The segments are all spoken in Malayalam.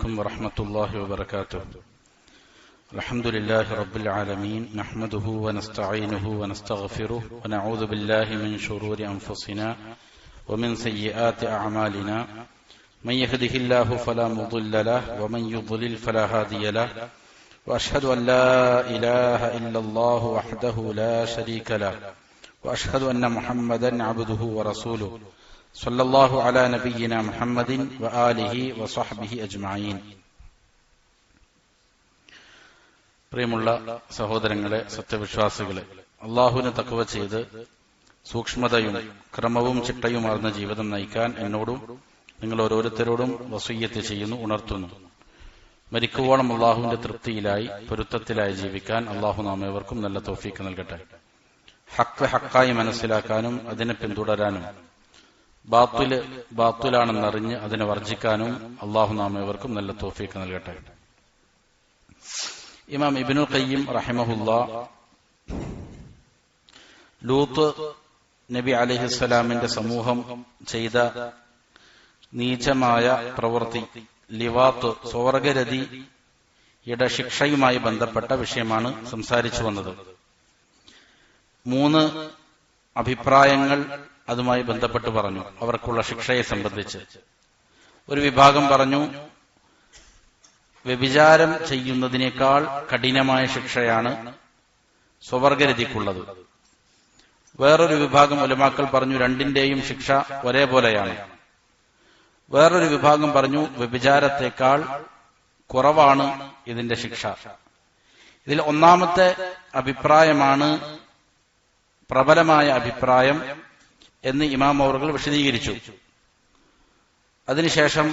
عليكم ورحمة الله وبركاته. الحمد لله رب العالمين، نحمده ونستعينه ونستغفره ونعوذ بالله من شرور أنفسنا ومن سيئات أعمالنا، من يهده الله فلا مضل له ومن يضلل فلا هادي له، وأشهد أن لا إله إلا الله وحده لا شريك له، وأشهد أن محمدا عبده ورسوله صلى الله على نبينا محمد وآله وصحبه أجمعين. പ്രിയമുള്ള സഹോദരങ്ങളെ, സത്യവിശ്വാസികളെ, അള്ളാഹുവിനെ തഖ്വ ചെയ്ത് സൂക്ഷ്മതയും ക്രമവും ചിട്ടയുമാർന്ന ജീവിതം നയിക്കാൻ എന്നോടും നിങ്ങൾ ഓരോരുത്തരോടും വസിയ്യത്ത് ചെയ്യുന്നു, ഉണർത്തുന്നു. മരിക്കുവോളം അള്ളാഹുവിന്റെ തൃപ്തിയിലായി പൊരുത്തത്തിലായി ജീവിക്കാൻ അള്ളാഹു നാം ഏവർക്കും നല്ല തൗഫീക്ക് നൽകട്ടെ. ഹഖ് ഹക്കായി മനസ്സിലാക്കാനും അതിനെ പിന്തുടരാനും ബാത്തുല് ബാത്തുലാണെന്നറിഞ്ഞ് അതിനെ വർജിക്കാനും അള്ളാഹു നാം ഏവർക്കും നല്ല തൗഫീക്ക് നൽകട്ടെ. ഇമാം ഇബ്നുൽ ഖയ്യിം റഹിമഹുല്ലാ ലൂത്ത് നബി അലൈഹിസ്സലാമിന്റെ സമൂഹം ചെയ്ത നീചമായ പ്രവൃത്തി ലിവാത്ത്, സ്വർഗരതിയുടെ ശിക്ഷയുമായി ബന്ധപ്പെട്ട വിഷയമാണ് സംസാരിച്ചു വന്നത്. 3 അഭിപ്രായങ്ങൾ അതുമായി ബന്ധപ്പെട്ട് പറഞ്ഞു, അവർക്കുള്ള ശിക്ഷയെ സംബന്ധിച്ച്. ഒരു വിഭാഗം പറഞ്ഞു വ്യഭിചാരം ചെയ്യുന്നതിനേക്കാൾ കഠിനമായ ശിക്ഷയാണ് സ്വർഗരതിക്കുള്ളത്. വേറൊരു വിഭാഗം ഉലമാക്കൾ പറഞ്ഞു രണ്ടിന്റെയും ശിക്ഷ ഒരേപോലെയാണ്. വേറൊരു വിഭാഗം പറഞ്ഞു വ്യഭിചാരത്തെക്കാൾ കുറവാണ് ഇതിന്റെ ശിക്ഷ. ഇതിൽ ഒന്നാമത്തെ അഭിപ്രായമാണ് പ്രബലമായ അഭിപ്രായം എന്ന് ഇമാം അവറുകൾ വിശദീകരിച്ചു. അതിനുശേഷം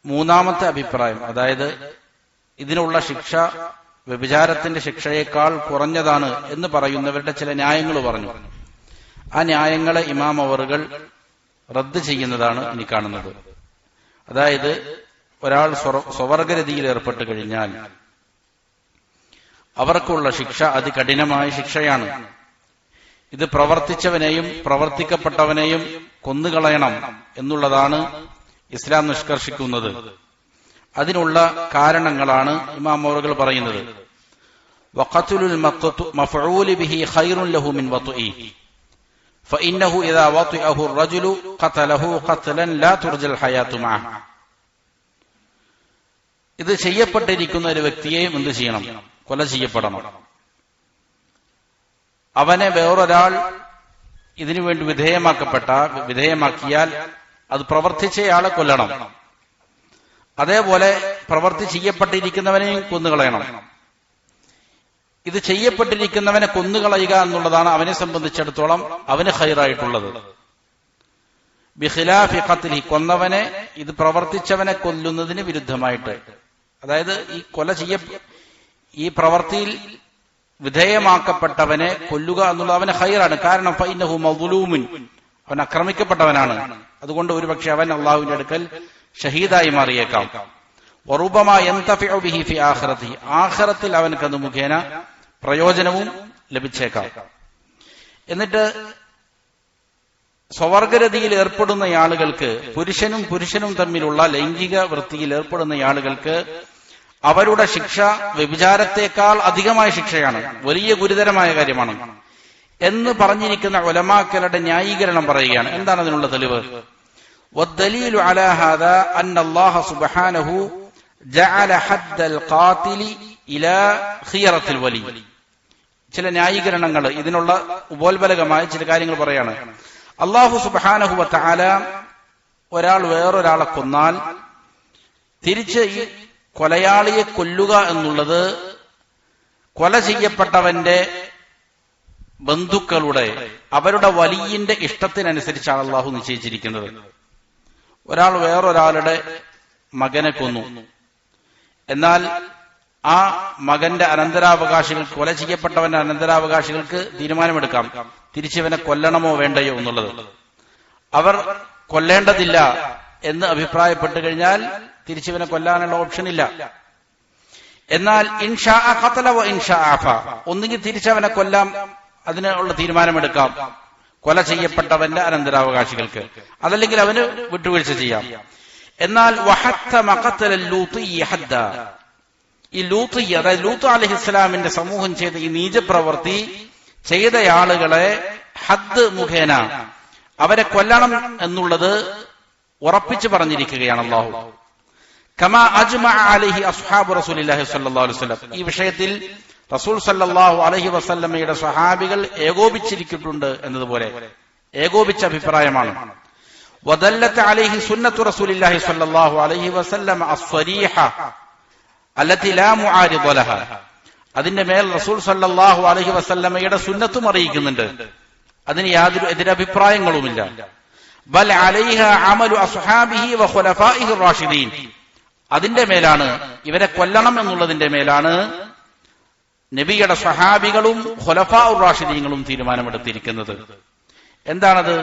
മൂന്നാമത്തെ അഭിപ്രായം, അതായത് ഇതിനുള്ള ശിക്ഷ വ്യഭിചാരത്തിന്റെ ശിക്ഷയേക്കാൾ കുറഞ്ഞതാണ് എന്ന് പറയുന്നവരുടെ ചില ന്യായങ്ങൾ പറഞ്ഞു. ആ ന്യായങ്ങളെ ഇമാം അവറുകൾ റദ്ദ് ചെയ്യുന്നതാണ് ഇനി കാണുന്നത്. അതായത് ഒരാൾ സ്വവർഗരതിയിൽ ഏർപ്പെട്ട് കഴിഞ്ഞാൽ അവർക്കുള്ള ശിക്ഷ അതികഠിനമായ ശിക്ഷയാണ്. ഇത് പ്രവർത്തിച്ചവനെയും പ്രവർത്തിക്കപ്പെട്ടവനെയും കൊന്നുകളയണം എന്നുള്ളതാണ് ഇസ്ലാം നിഷ്കർഷിക്കുന്നത്. അതിനുള്ള കാരണങ്ങളാണ് ഇമാം അവറുകൾ പറയുന്നത്. വഖത്ലുൽ മഫ്ഊലി ബിഹി ഖൈറുൻ ലഹു മിൻ വത്ഇഹി ഫഇന്നഹു ഇദാ വത്അഹു അർ-റജുലു ഖതലഹു ഖത്ലൻ ലാ തുർജൽ ഹയാതു മഅഹു. ഇത് ചെയ്യപ്പെട്ടിരിക്കുന്ന ഒരു വ്യക്തിയെയും എന്ത് ചെയ്യണം? കൊല ചെയ്യപ്പെടണം. അവനെ വേറൊരാൾ ഇതിനുവേണ്ടി വിധേയമാക്കിയാൽ അത് പ്രവർത്തിച്ചയാളെ കൊല്ലണം. അതേപോലെ പ്രവൃത്തി ചെയ്യപ്പെട്ടിരിക്കുന്നവനെയും കൊന്നുകളയണം. ഇത് ചെയ്യപ്പെട്ടിരിക്കുന്നവനെ കൊന്നുകളയുക എന്നുള്ളതാണ് അവനെ സംബന്ധിച്ചിടത്തോളം അവന് ഖൈറായിട്ടുള്ളത്. ബിഖിലാഫി ഖത്ലി, കൊന്നവനെ ഇത് പ്രവർത്തിച്ചവനെ കൊല്ലുന്നതിന് വിരുദ്ധമായിട്ട്. അതായത് ഈ പ്രവൃത്തിയിൽ വിധേയമാക്കപ്പെട്ടവനെ കൊല്ലുക എന്നുള്ളത് അവന് ഖൈറാണ്. കാരണം ഫഇന്നഹു മദ്ലൂമുൻ, അവൻ ആക്രമിക്കപ്പെട്ടവനാണ്. അതുകൊണ്ട് ഒരുപക്ഷെ അവൻ അള്ളാഹുവിന്റെ അടുക്കൽ ഷഹീദായി മാറിയേക്കാം. വറുബമാ യന്തഫിഉ ബിഹി ഫി ആഖിറതി, ആഖിറത്തിൽ അവനക്ക് അത് മുഖേന പ്രയോജനവും ലഭിച്ചേക്കാം. എന്നിട്ട് സ്വവർഗരതിയിൽ ഏർപ്പെടുന്ന ആളുകൾക്ക്, പുരുഷനും തമ്മിലുള്ള ലൈംഗിക വൃത്തിയിൽ ഏർപ്പെടുന്ന ആളുകൾക്ക് അവരുടെ ശിക്ഷ വ്യഭിചാരത്തെക്കാൾ അധികമായ ശിക്ഷയാണ്, വലിയ ഗുരുതരമായ കാര്യമാണ് എന്ന് പറഞ്ഞിരിക്കുന്ന ഉലമാക്കളുടെ ന്യായീകരണം പറയുകയാണ്. എന്താണ് അതിനുള്ള തെളിവ്? വദ്ദലീലു അലാ ഹാദാ അന്ന അല്ലാഹ സുബ്ഹാനഹു ജഅല ഹദ്ദൽ ഖാതിലി ഇലാ ഖിയറത്തിൽ വലി. ചില ന്യായീകരണങ്ങൾ, ഇതിനുള്ള ഉപോത്ബലകമായ ചില കാര്യങ്ങൾ പറയാണ്. അല്ലാഹു സുബ്ഹാനഹു വ തആല ഒരാൾ വേറൊരാളെ കൊന്നാൽ തിരിച്ച് ഈ കൊലയാളിയെ കൊല്ലുക എന്നുള്ളത് കൊല ചെയ്യപ്പെട്ടവന്റെ ബന്ധുക്കളുടെ, അവരുടെ വലിയന്റെ ഇഷ്ടത്തിനനുസരിച്ചാണ് അള്ളാഹു നിശ്ചയിച്ചിരിക്കുന്നത്. ഒരാൾ വേറൊരാളുടെ മകനെ കൊന്നു, എന്നാൽ ആ മകന്റെ അനന്തരാവകാശികൾക്ക്, കൊല ചെയ്യപ്പെട്ടവന്റെ അനന്തരാവകാശികൾക്ക് തീരുമാനമെടുക്കാം തിരിച്ചവനെ കൊല്ലണമോ വേണ്ടയോ എന്നുള്ളത്. അവർ കൊല്ലേണ്ടതില്ല എന്ന് അഭിപ്രായപ്പെട്ടു കഴിഞ്ഞാൽ തിരിച്ചവനെ കൊല്ലാനുള്ള ഓപ്ഷൻ ഇല്ല. എന്നാൽ ഇൻഷാ ഖതല വ ഇൻഷാ അഫ, ഒന്നുകിൽ തിരിച്ചവനെ കൊല്ലാം, അതിനുള്ള തീരുമാനമെടുക്കാം കൊല ചെയ്യപ്പെട്ടവന്റെ അനന്തരാവകാശികൾക്ക്, അതല്ലെങ്കിൽ അവന് വിട്ടുവീഴ്ച ചെയ്യാം. എന്നാൽ ഈ ലൂത്ത്, അതായത് ലൂത്ത് അലൈഹിസ്സലാമിന്റെ സമൂഹം ചെയ്ത ഈ നീചപ്രവൃത്തി ചെയ്തയാളുകളെ ഹദ് മുഖേന അവരെ കൊല്ലണം എന്നുള്ളത് ഉറപ്പിച്ചു പറഞ്ഞിരിക്കുകയാണ് അല്ലാഹു. കമാ അജ്മഅ അലൈഹി അസ്ഹാബു റസൂലില്ലാഹി സ്വല്ലല്ലാഹു അലൈഹി വസല്ലം. ഈ വിഷയത്തിൽ റസൂൽ സല്ലല്ലാഹു അലൈഹി വസല്ലമയുടെ സ്വഹാബികൾ ഏകോപിച്ചിരിക്കുന്നുണ്ട് എന്നതുപോലെ ഏകോപിച്ച അഭിപ്രായമാണ്. വദല്ലത്ത് അലൈഹി സുന്നത്തു റസൂലില്ലാഹി സ്വല്ലല്ലാഹു അലൈഹി വസല്ലം അസ്സരീഹ അല്ലതി ലാ മുആരിദ ലഹ. അതിന്റെ മേൽ റസൂൽ സല്ലല്ലാഹു അലൈഹി വസല്ലമയുടെ സുന്നത്തും അറിയിക്കുന്നുണ്ട്, അതിന് യാതൊരു എതിരഭിപ്രായങ്ങളുമില്ല. ബൽ അലൈഹ അമലു അസ്ഹാബിഹി വ ഖുലഫാഇഹി റാഷിദീൻ. അതിന്റെ മേലാണ്, ഇവരെ കൊല്ലണം എന്നുള്ളതിന്റെ മേലാണ് നബിയുടെ സ്വഹാബികളും ഖുലഫാഉർ റാഷിദീങ്ങളും തീരുമാനമെടുത്തിരിക്കുന്നത്. എന്താണത്?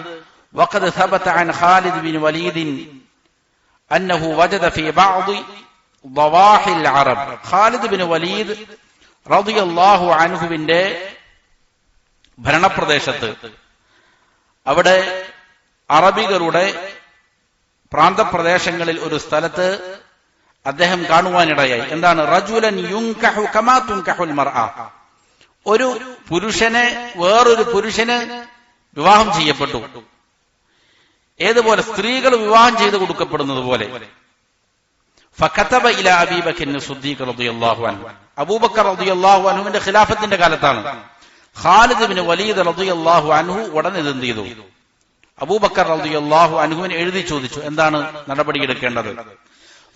വഖദ് സബത അൻ ഖാലിദ് ബിൻ വലീദ് അന്നഹു വജദ ഫീ ബഅദി ദവാഹിൽ അറബ്. ഖാലിദ് ബിൻ വലീദ് റളിയല്ലാഹു അൻഹുവിന്റെ ഭരണപ്രദേശത്ത്, അവിടെ അറബികളുടെ പ്രാന്തപ്രദേശങ്ങളിൽ ഒരു സ്ഥലത്ത് അദ്ദേഹം കാണുവാനിടയായി. എന്താണ്? റജുലൻ യുൻകഹു കമാ തുൻകഹുൽ മർഅ. ഒരു പുരുഷനെ വേറൊരു പുരുഷന് വിവാഹം ചെയ്യപ്പെട്ടു, ഏതുപോലെ സ്ത്രീകൾ വിവാഹം ചെയ്ത് കൊടുക്കപ്പെടുന്നത് പോലെ. ഫകതബ ഇലാ അബീ ബക്കർ സിദ്ദീഖ് റളിയല്ലാഹു അൻഹു. അബൂബക്കർ റളിയല്ലാഹു അൻഹുവിന്റെ ഖിലാഫത്തിന്റെ കാലത്താണ്. ഖാലിദ് ബിൻ വലീദ് റളിയല്ലാഹു അൻഹു ഉടനെ എന്ത് ചെയ്തു? അബൂബക്കർ റളിയല്ലാഹു അൻഹുവിനെ എഴുതി ചോദിച്ചു, എന്താണ് നടപടിയെടുക്കേണ്ടത്?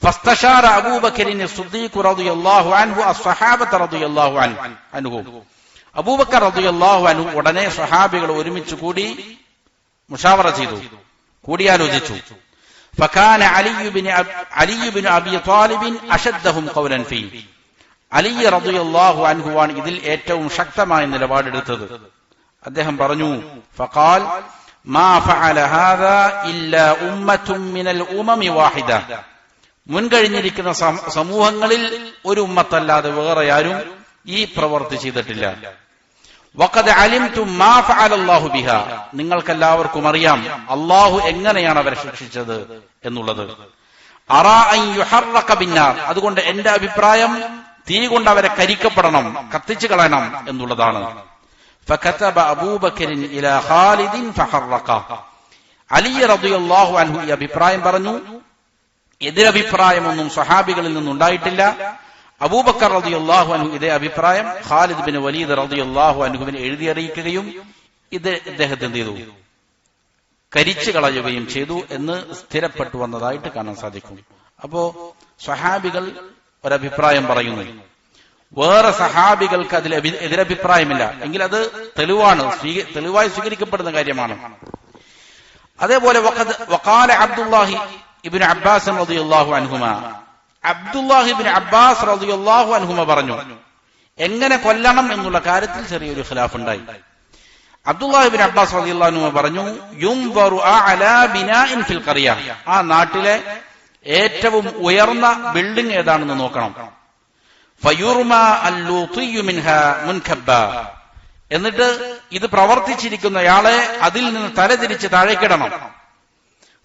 ഫസ്തശാറ അബൂബക്കറിൻ സിദ്ദീഖ് റളിയല്ലാഹു അൻഹു അസ്സഹാബത റളിയല്ലാഹു അൻഹു. അബൂബക്കർ റളിയല്ലാഹു അൻഹു ഉടനെ സ്വഹാബികൾ ഒരുമിച്ച് കൂടി മുഷാവറ ചെയ്തു, കൂടിയാലോചിച്ചു. ഫകാന അലി ബിൻ അബി ത്വാലിബ് അശദ്ദഹും ഖൗലൻ ഫീ. അലി റളിയല്ലാഹു അൻഹുവാണ് ഇതിൽ ഏറ്റവും ശക്തമായ നിലപാടെടുത്തത്. അദ്ദേഹം പറഞ്ഞു, ഫഖാൽ മാ ഫഅല ഹാദാ ഇല്ലാ ഉമ്മത്തുൻ മിനൽ ഉമമി വാഹിദ. മുൻകഴിഞ്ഞിരിക്കുന്ന സമൂഹങ്ങളിൽ ഒരു ഉമ്മത്തല്ലാതെ വേറെ ആരും ഈ പ്രവൃത്തി ചെയ്തിട്ടില്ല. വഖദ് അലിംതും മാ ഫഅലല്ലാഹു ബിഹാ. നിങ്ങൾക്കെല്ലാവർക്കും അറിയാം അല്ലാഹു എങ്ങനെയാണ് അവരെ ശിക്ഷിച്ചത് എന്നുള്ളത്. അറാ അൻ യുഹറഖ ബിന്നാർ. അതുകൊണ്ട് എന്റെ അഭിപ്രായം തീ കൊണ്ട് അവരെ കരിക്കപ്പെടണം, കത്തിച്ചു കളയണം എന്നുള്ളതാണ്. ഫകതബ അബൂബക്കറിൻ ഇലാ ഖാലിദിൻ ഫഹറഖ. അലി റളിയല്ലാഹു അൻഹു ഈ അഭിപ്രായം പറഞ്ഞു. എതിരഭിപ്രായമൊന്നും സ്വഹാബികളിൽ നിന്നുണ്ടായിട്ടില്ല. അബൂബക്കർ റളിയല്ലാഹു അൻഹു ഇതേ അഭിപ്രായം ഖാലിദ് ബിൻ വലീദ് റളിയല്ലാഹു അൻഹുവിനെ എഴുതി അറിയിക്കുകയും ഇത് ഇദ്ദേഹത്തെ എന്ത് ചെയ്തു? കരിച്ചു കളയുകയും ചെയ്തു എന്ന് സ്ഥിരപ്പെട്ടു വന്നതായിട്ട് കാണാൻ സാധിക്കും. അപ്പോ സ്വഹാബികൾ ഒരഭിപ്രായം പറയുന്നു, വേറെ സഹാബികൾക്ക് അതിൽ എതിരഭിപ്രായമില്ല എങ്കിൽ അത് തെളിവായി സ്വീകരിക്കപ്പെടുന്ന കാര്യമാണ്. അതേപോലെ വഖാല അബ്ദുല്ലാഹി ഇബ്നു അബ്ബാസ് റളിയല്ലാഹു അൻഹുമാ. അബ്ദുല്ലാഹി ഇബ്നു അബ്ബാസ് റളിയല്ലാഹു അൻഹുമ പറഞ്ഞു, എങ്ങനെ കൊല്ലണം എന്നുള്ള കാര്യത്തിൽ ചെറിയൊരു ഖിലാഫ് ഉണ്ടായി. അബ്ദുല്ലാഹി ഇബ്നു അബ്ബാസ് റളിയല്ലാഹു അൻഹുമ പറഞ്ഞു, യുംബറു അഅലാ ബിനാഇൻ ഫിൽ ഖറിയ. ആ നാട്ടിലെ ഏറ്റവും ഉയർന്ന ബിൽഡിംഗ് ഏതാണെന്ന് നോക്കണം. ഫയുർമ അല്ലൂതിയു മിൻഹാ മുൻകബ്ബ. എന്നിട്ട് ഇത് പ്രവർത്തിച്ചിരിക്കുന്നയാളെ അതിൽ നിന്ന് തലതിരിച്ച് താഴേക്കിടണം.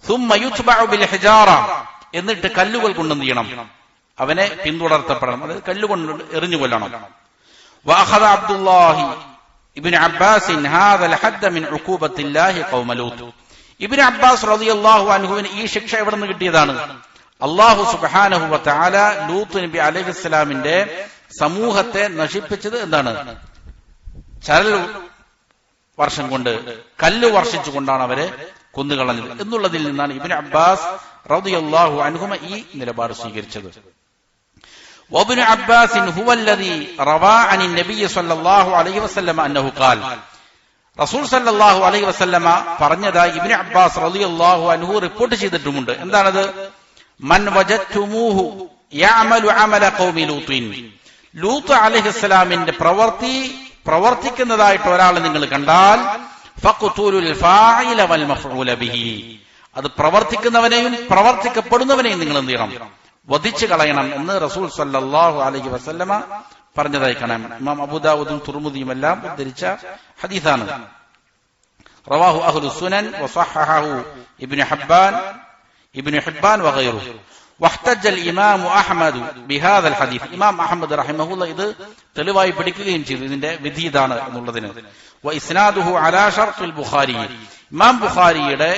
സുമ്മ യുത്ബഉ ബിൽ ഹിജാറ. എന്നിട്ട് കല്ലുകൾ കൊണ്ടെന്ത് ചെയ്യണം? അവനെ പിന്തുടർത്തപ്പെടണം, അതായത് കല്ലുകൊണ്ട് എറിഞ്ഞു കൊല്ലണം. വഅഖദ അബ്ദുല്ലാഹി ഇബ്നു അബ്ബാസ് ഹാദൽ ഹദ്ദ മിൻ ഉഖൂബത്തില്ലാഹി ഖൗമ ലൂത്ത്. ഇബ്നു അബ്ബാസ് റളിയല്ലാഹു അൻഹുവിന് ഈ ശിക്ഷ എവിടെ നിന്ന് കിട്ടിയതാണ്? അല്ലാഹു സുബ്ഹാനഹു വ തആല ലൂത്ത് നബി അലൈഹിസ്സലാമിന്റെ സമൂഹത്തെ നശിപ്പിച്ചത് എന്താണ്? ചരൽ വർഷം കൊണ്ട്, കല്ല് വർഷിച്ചുകൊണ്ടാണ് അവരെ കൊന്നുകളഞ്ഞത് എന്നുള്ളതിൽ നിന്നാണ് ഇബ്നു അബ്ബാസ് റളിയല്ലാഹു അൻഹുമ ഈ നിലപാട് സ്വീകരിച്ചത്. വഇബ്നു അബ്ബാസ് ഹുവല്ലദീ റവാ അനി നബി സ്വല്ലല്ലാഹു അലൈഹി വസല്ലം അന്നഹു ഖാൽ. റസൂൽ സല്ലല്ലാഹു അലൈഹി വസല്ലമ പറഞ്ഞതായി ഇബ്നു അബ്ബാസ് റളിയല്ലാഹു അൻഹു റിപ്പോർട്ട് ചെയ്തിട്ടുമുണ്ട്. എന്താണത്? മൻ വജദ്തുമൂഹു യഅമലു അമല ഖൗമി ലൂത്തിൻ. ലൂത്ത് അലൈഹിസ്സലാമിന്റെ പ്രവർത്തിക്കുന്നതായിട്ട് ഒരാളെ നിങ്ങൾ കണ്ടാൽ ഫഖ്തുലുൽ ഫാഇല വൽ മഫ്ഊല ബിഹി. അത് പ്രവർത്തിക്കുന്നവനെയും പ്രവർത്തിക്കപ്പെടുന്നവനെയും നിങ്ങൾ എന്ത് ചെയ്യണം? വധിച്ചു കളയണം എന്ന് റസൂൽ സല്ലല്ലാഹു അലൈഹി വസല്ലമ പറഞ്ഞതായി കാണാം. ഇമാം അബൂദാവൂദും തുർമുദിയും എല്ലാം ഉദ്ധരിച്ച ഹദീസാണ്. റവാഹു അഹ്ലു സുനൻ വസഹഹഹു ഇബ്നു ഹബ്ബാൻ. ഇബ്നു ഹിബ്ബാൻ വഗൈറു. വഹ്തജ ഇമാം അഹ്മദ് ബിഹാദൽ ഹദീസ്. ഇമാം അഹ്മദ് റഹിമഹുല്ലാ ഇത് തെളിവായി പിടിക്കുകയും ചെയ്തു, ഇതിന്റെ വിധി ഇതാണ് എന്നുള്ളതിന്. വ ഇസ്നാദുഹു അലാ ഷർത്തുൽ ബുഖാരി. ഇമാം ബുഖാരിയുടെ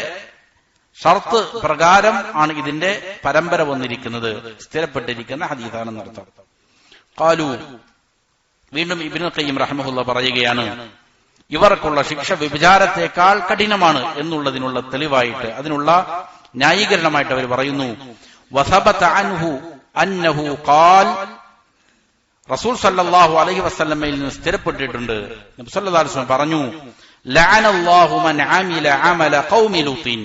ഷർത്ത് പ്രകാരം ആണ് ഇതിന്റെ പരമ്പര വന്നിരിക്കുന്നത്, സ്ഥിരപ്പെട്ടിരിക്കുന്ന ഹദീസാണെന്ന് അർത്ഥം. ഖാലു, വീണ്ടും ഇബ്നുൽ ഖയ്യിം റഹിമഹുല്ലാ പറയുകയാണ്, ഇവർക്കുള്ള ശിക്ഷ വ്യഭിചാരത്തെക്കാൾ കഠിനമാണ് എന്നുള്ളതിനുള്ള തെളിവായിട്ട്, അതിനുള്ള ന്യായീകരണമായിട്ട് അവർ പറയുന്നു. വസബത അൻഹു അന്നഹു ഖാൽ, റസൂൽ സല്ലല്ലാഹു അലൈഹി വസല്ലമയിൽ നിന്ന് സ്ഥിരപ്പെട്ടിട്ടുണ്ട്, നബി സല്ലല്ലാഹു അലൈഹി വസല്ലം പറഞ്ഞു, ലഅനല്ലാഹു മൻ അമില അമല ഖൗമി ലൂത്തിൻ.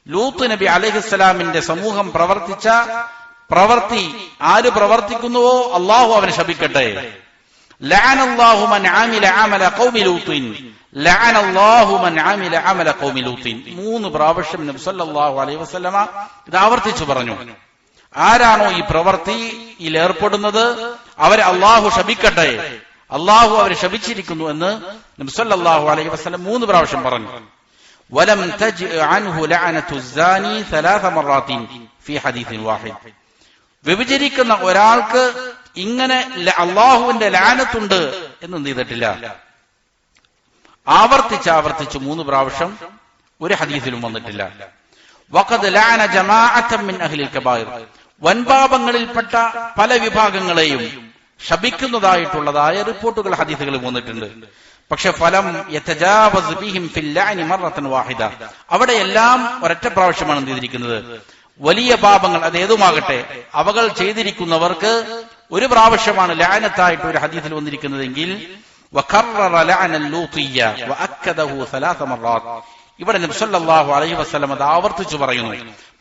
ലൂത്ത് നബി അലൈഹിസ്സലാമിന്റെ സമൂഹം പ്രവർത്തിച്ച പ്രവൃത്തി ആര് പ്രവർത്തിക്കുന്നുവോ അല്ലാഹു അവനെ ശപിക്കട്ടെ. ലഅനല്ലാഹു മൻ അമില അമല ഖൗമി ലൂത്തിൻ, ലഅനല്ലാഹു മൻ അമില അമല ഖൗമി ലൂത്തിൻ. 3 പ്രാവശ്യം നബി സല്ലല്ലാഹു അലൈഹി വസല്ലമ ഇത് ആവർത്തിച്ചു പറഞ്ഞു. ആരാണോ ഈ പ്രവൃത്തിയിൽ ഏർപ്പെടുന്നത് അവരെ അല്ലാഹു ശപിക്കട്ടെ, അല്ലാഹു അവരെ ശപിച്ചിരിക്കുന്നു എന്ന് നബി സല്ലല്ലാഹു അലൈഹി വസല്ലം 3 പ്രാവശ്യം പറഞ്ഞു. വലം തജ് അൻഹു ലഅനതു സാനി 3 മറാത്തിൻ ഫീ ഹദീസിൻ വാഹിദ്. വ്യഭിചരിക്കുന്ന ഒരാൾക്ക് ഇങ്ങനെ അല്ലാഹുവിന്റെ ലഅനത്തുണ്ട് എന്ന് ചെയ്തിട്ടില്ല. ആവർത്തിച്ച് 3 പ്രാവശ്യം ഒരു ഹദീസിലും വന്നിട്ടില്ല. വഖദ് ലഅന ജമാഅത്തൻ മിൻ അഹ്ലിൽ കബായിർ. വൻപാപങ്ങളിൽപ്പെട്ട പല വിഭാഗങ്ങളെയും ശപിക്കുന്നതായിട്ടുള്ളതായ റിപ്പോർട്ടുകൾ ഹദീസുകളിൽ വന്നിട്ടുണ്ട്. പക്ഷെ ഫലം യതജാവസ് ബിഹിം ഫിൽ ലഅനി മറത്തൻ വാഹിദ. അവിടെയെല്ലാം ഒരൊറ്റ പ്രാവശ്യമാണ് ചെയ്തിരിക്കുന്നത്. വലിയ പാപങ്ങൾ അതേതുമാകട്ടെ അവകൾ ചെയ്തിരിക്കുന്നവർക്ക് ഒരു പ്രാവശ്യമാണ് ലഅനത്തായിട്ട് ഒരു ഹദീസിൽ വന്നിരിക്കുന്നതെങ്കിൽ വഖററ ലഅനൽ ലൂത്തിയ്യ വഅക്കദഹു 3 മറാത്ത്. ഇവിടെ നബി സല്ലല്ലാഹു അലൈഹി വസല്ലം അത് ആവർത്തിച്ചു പറയുന്നു.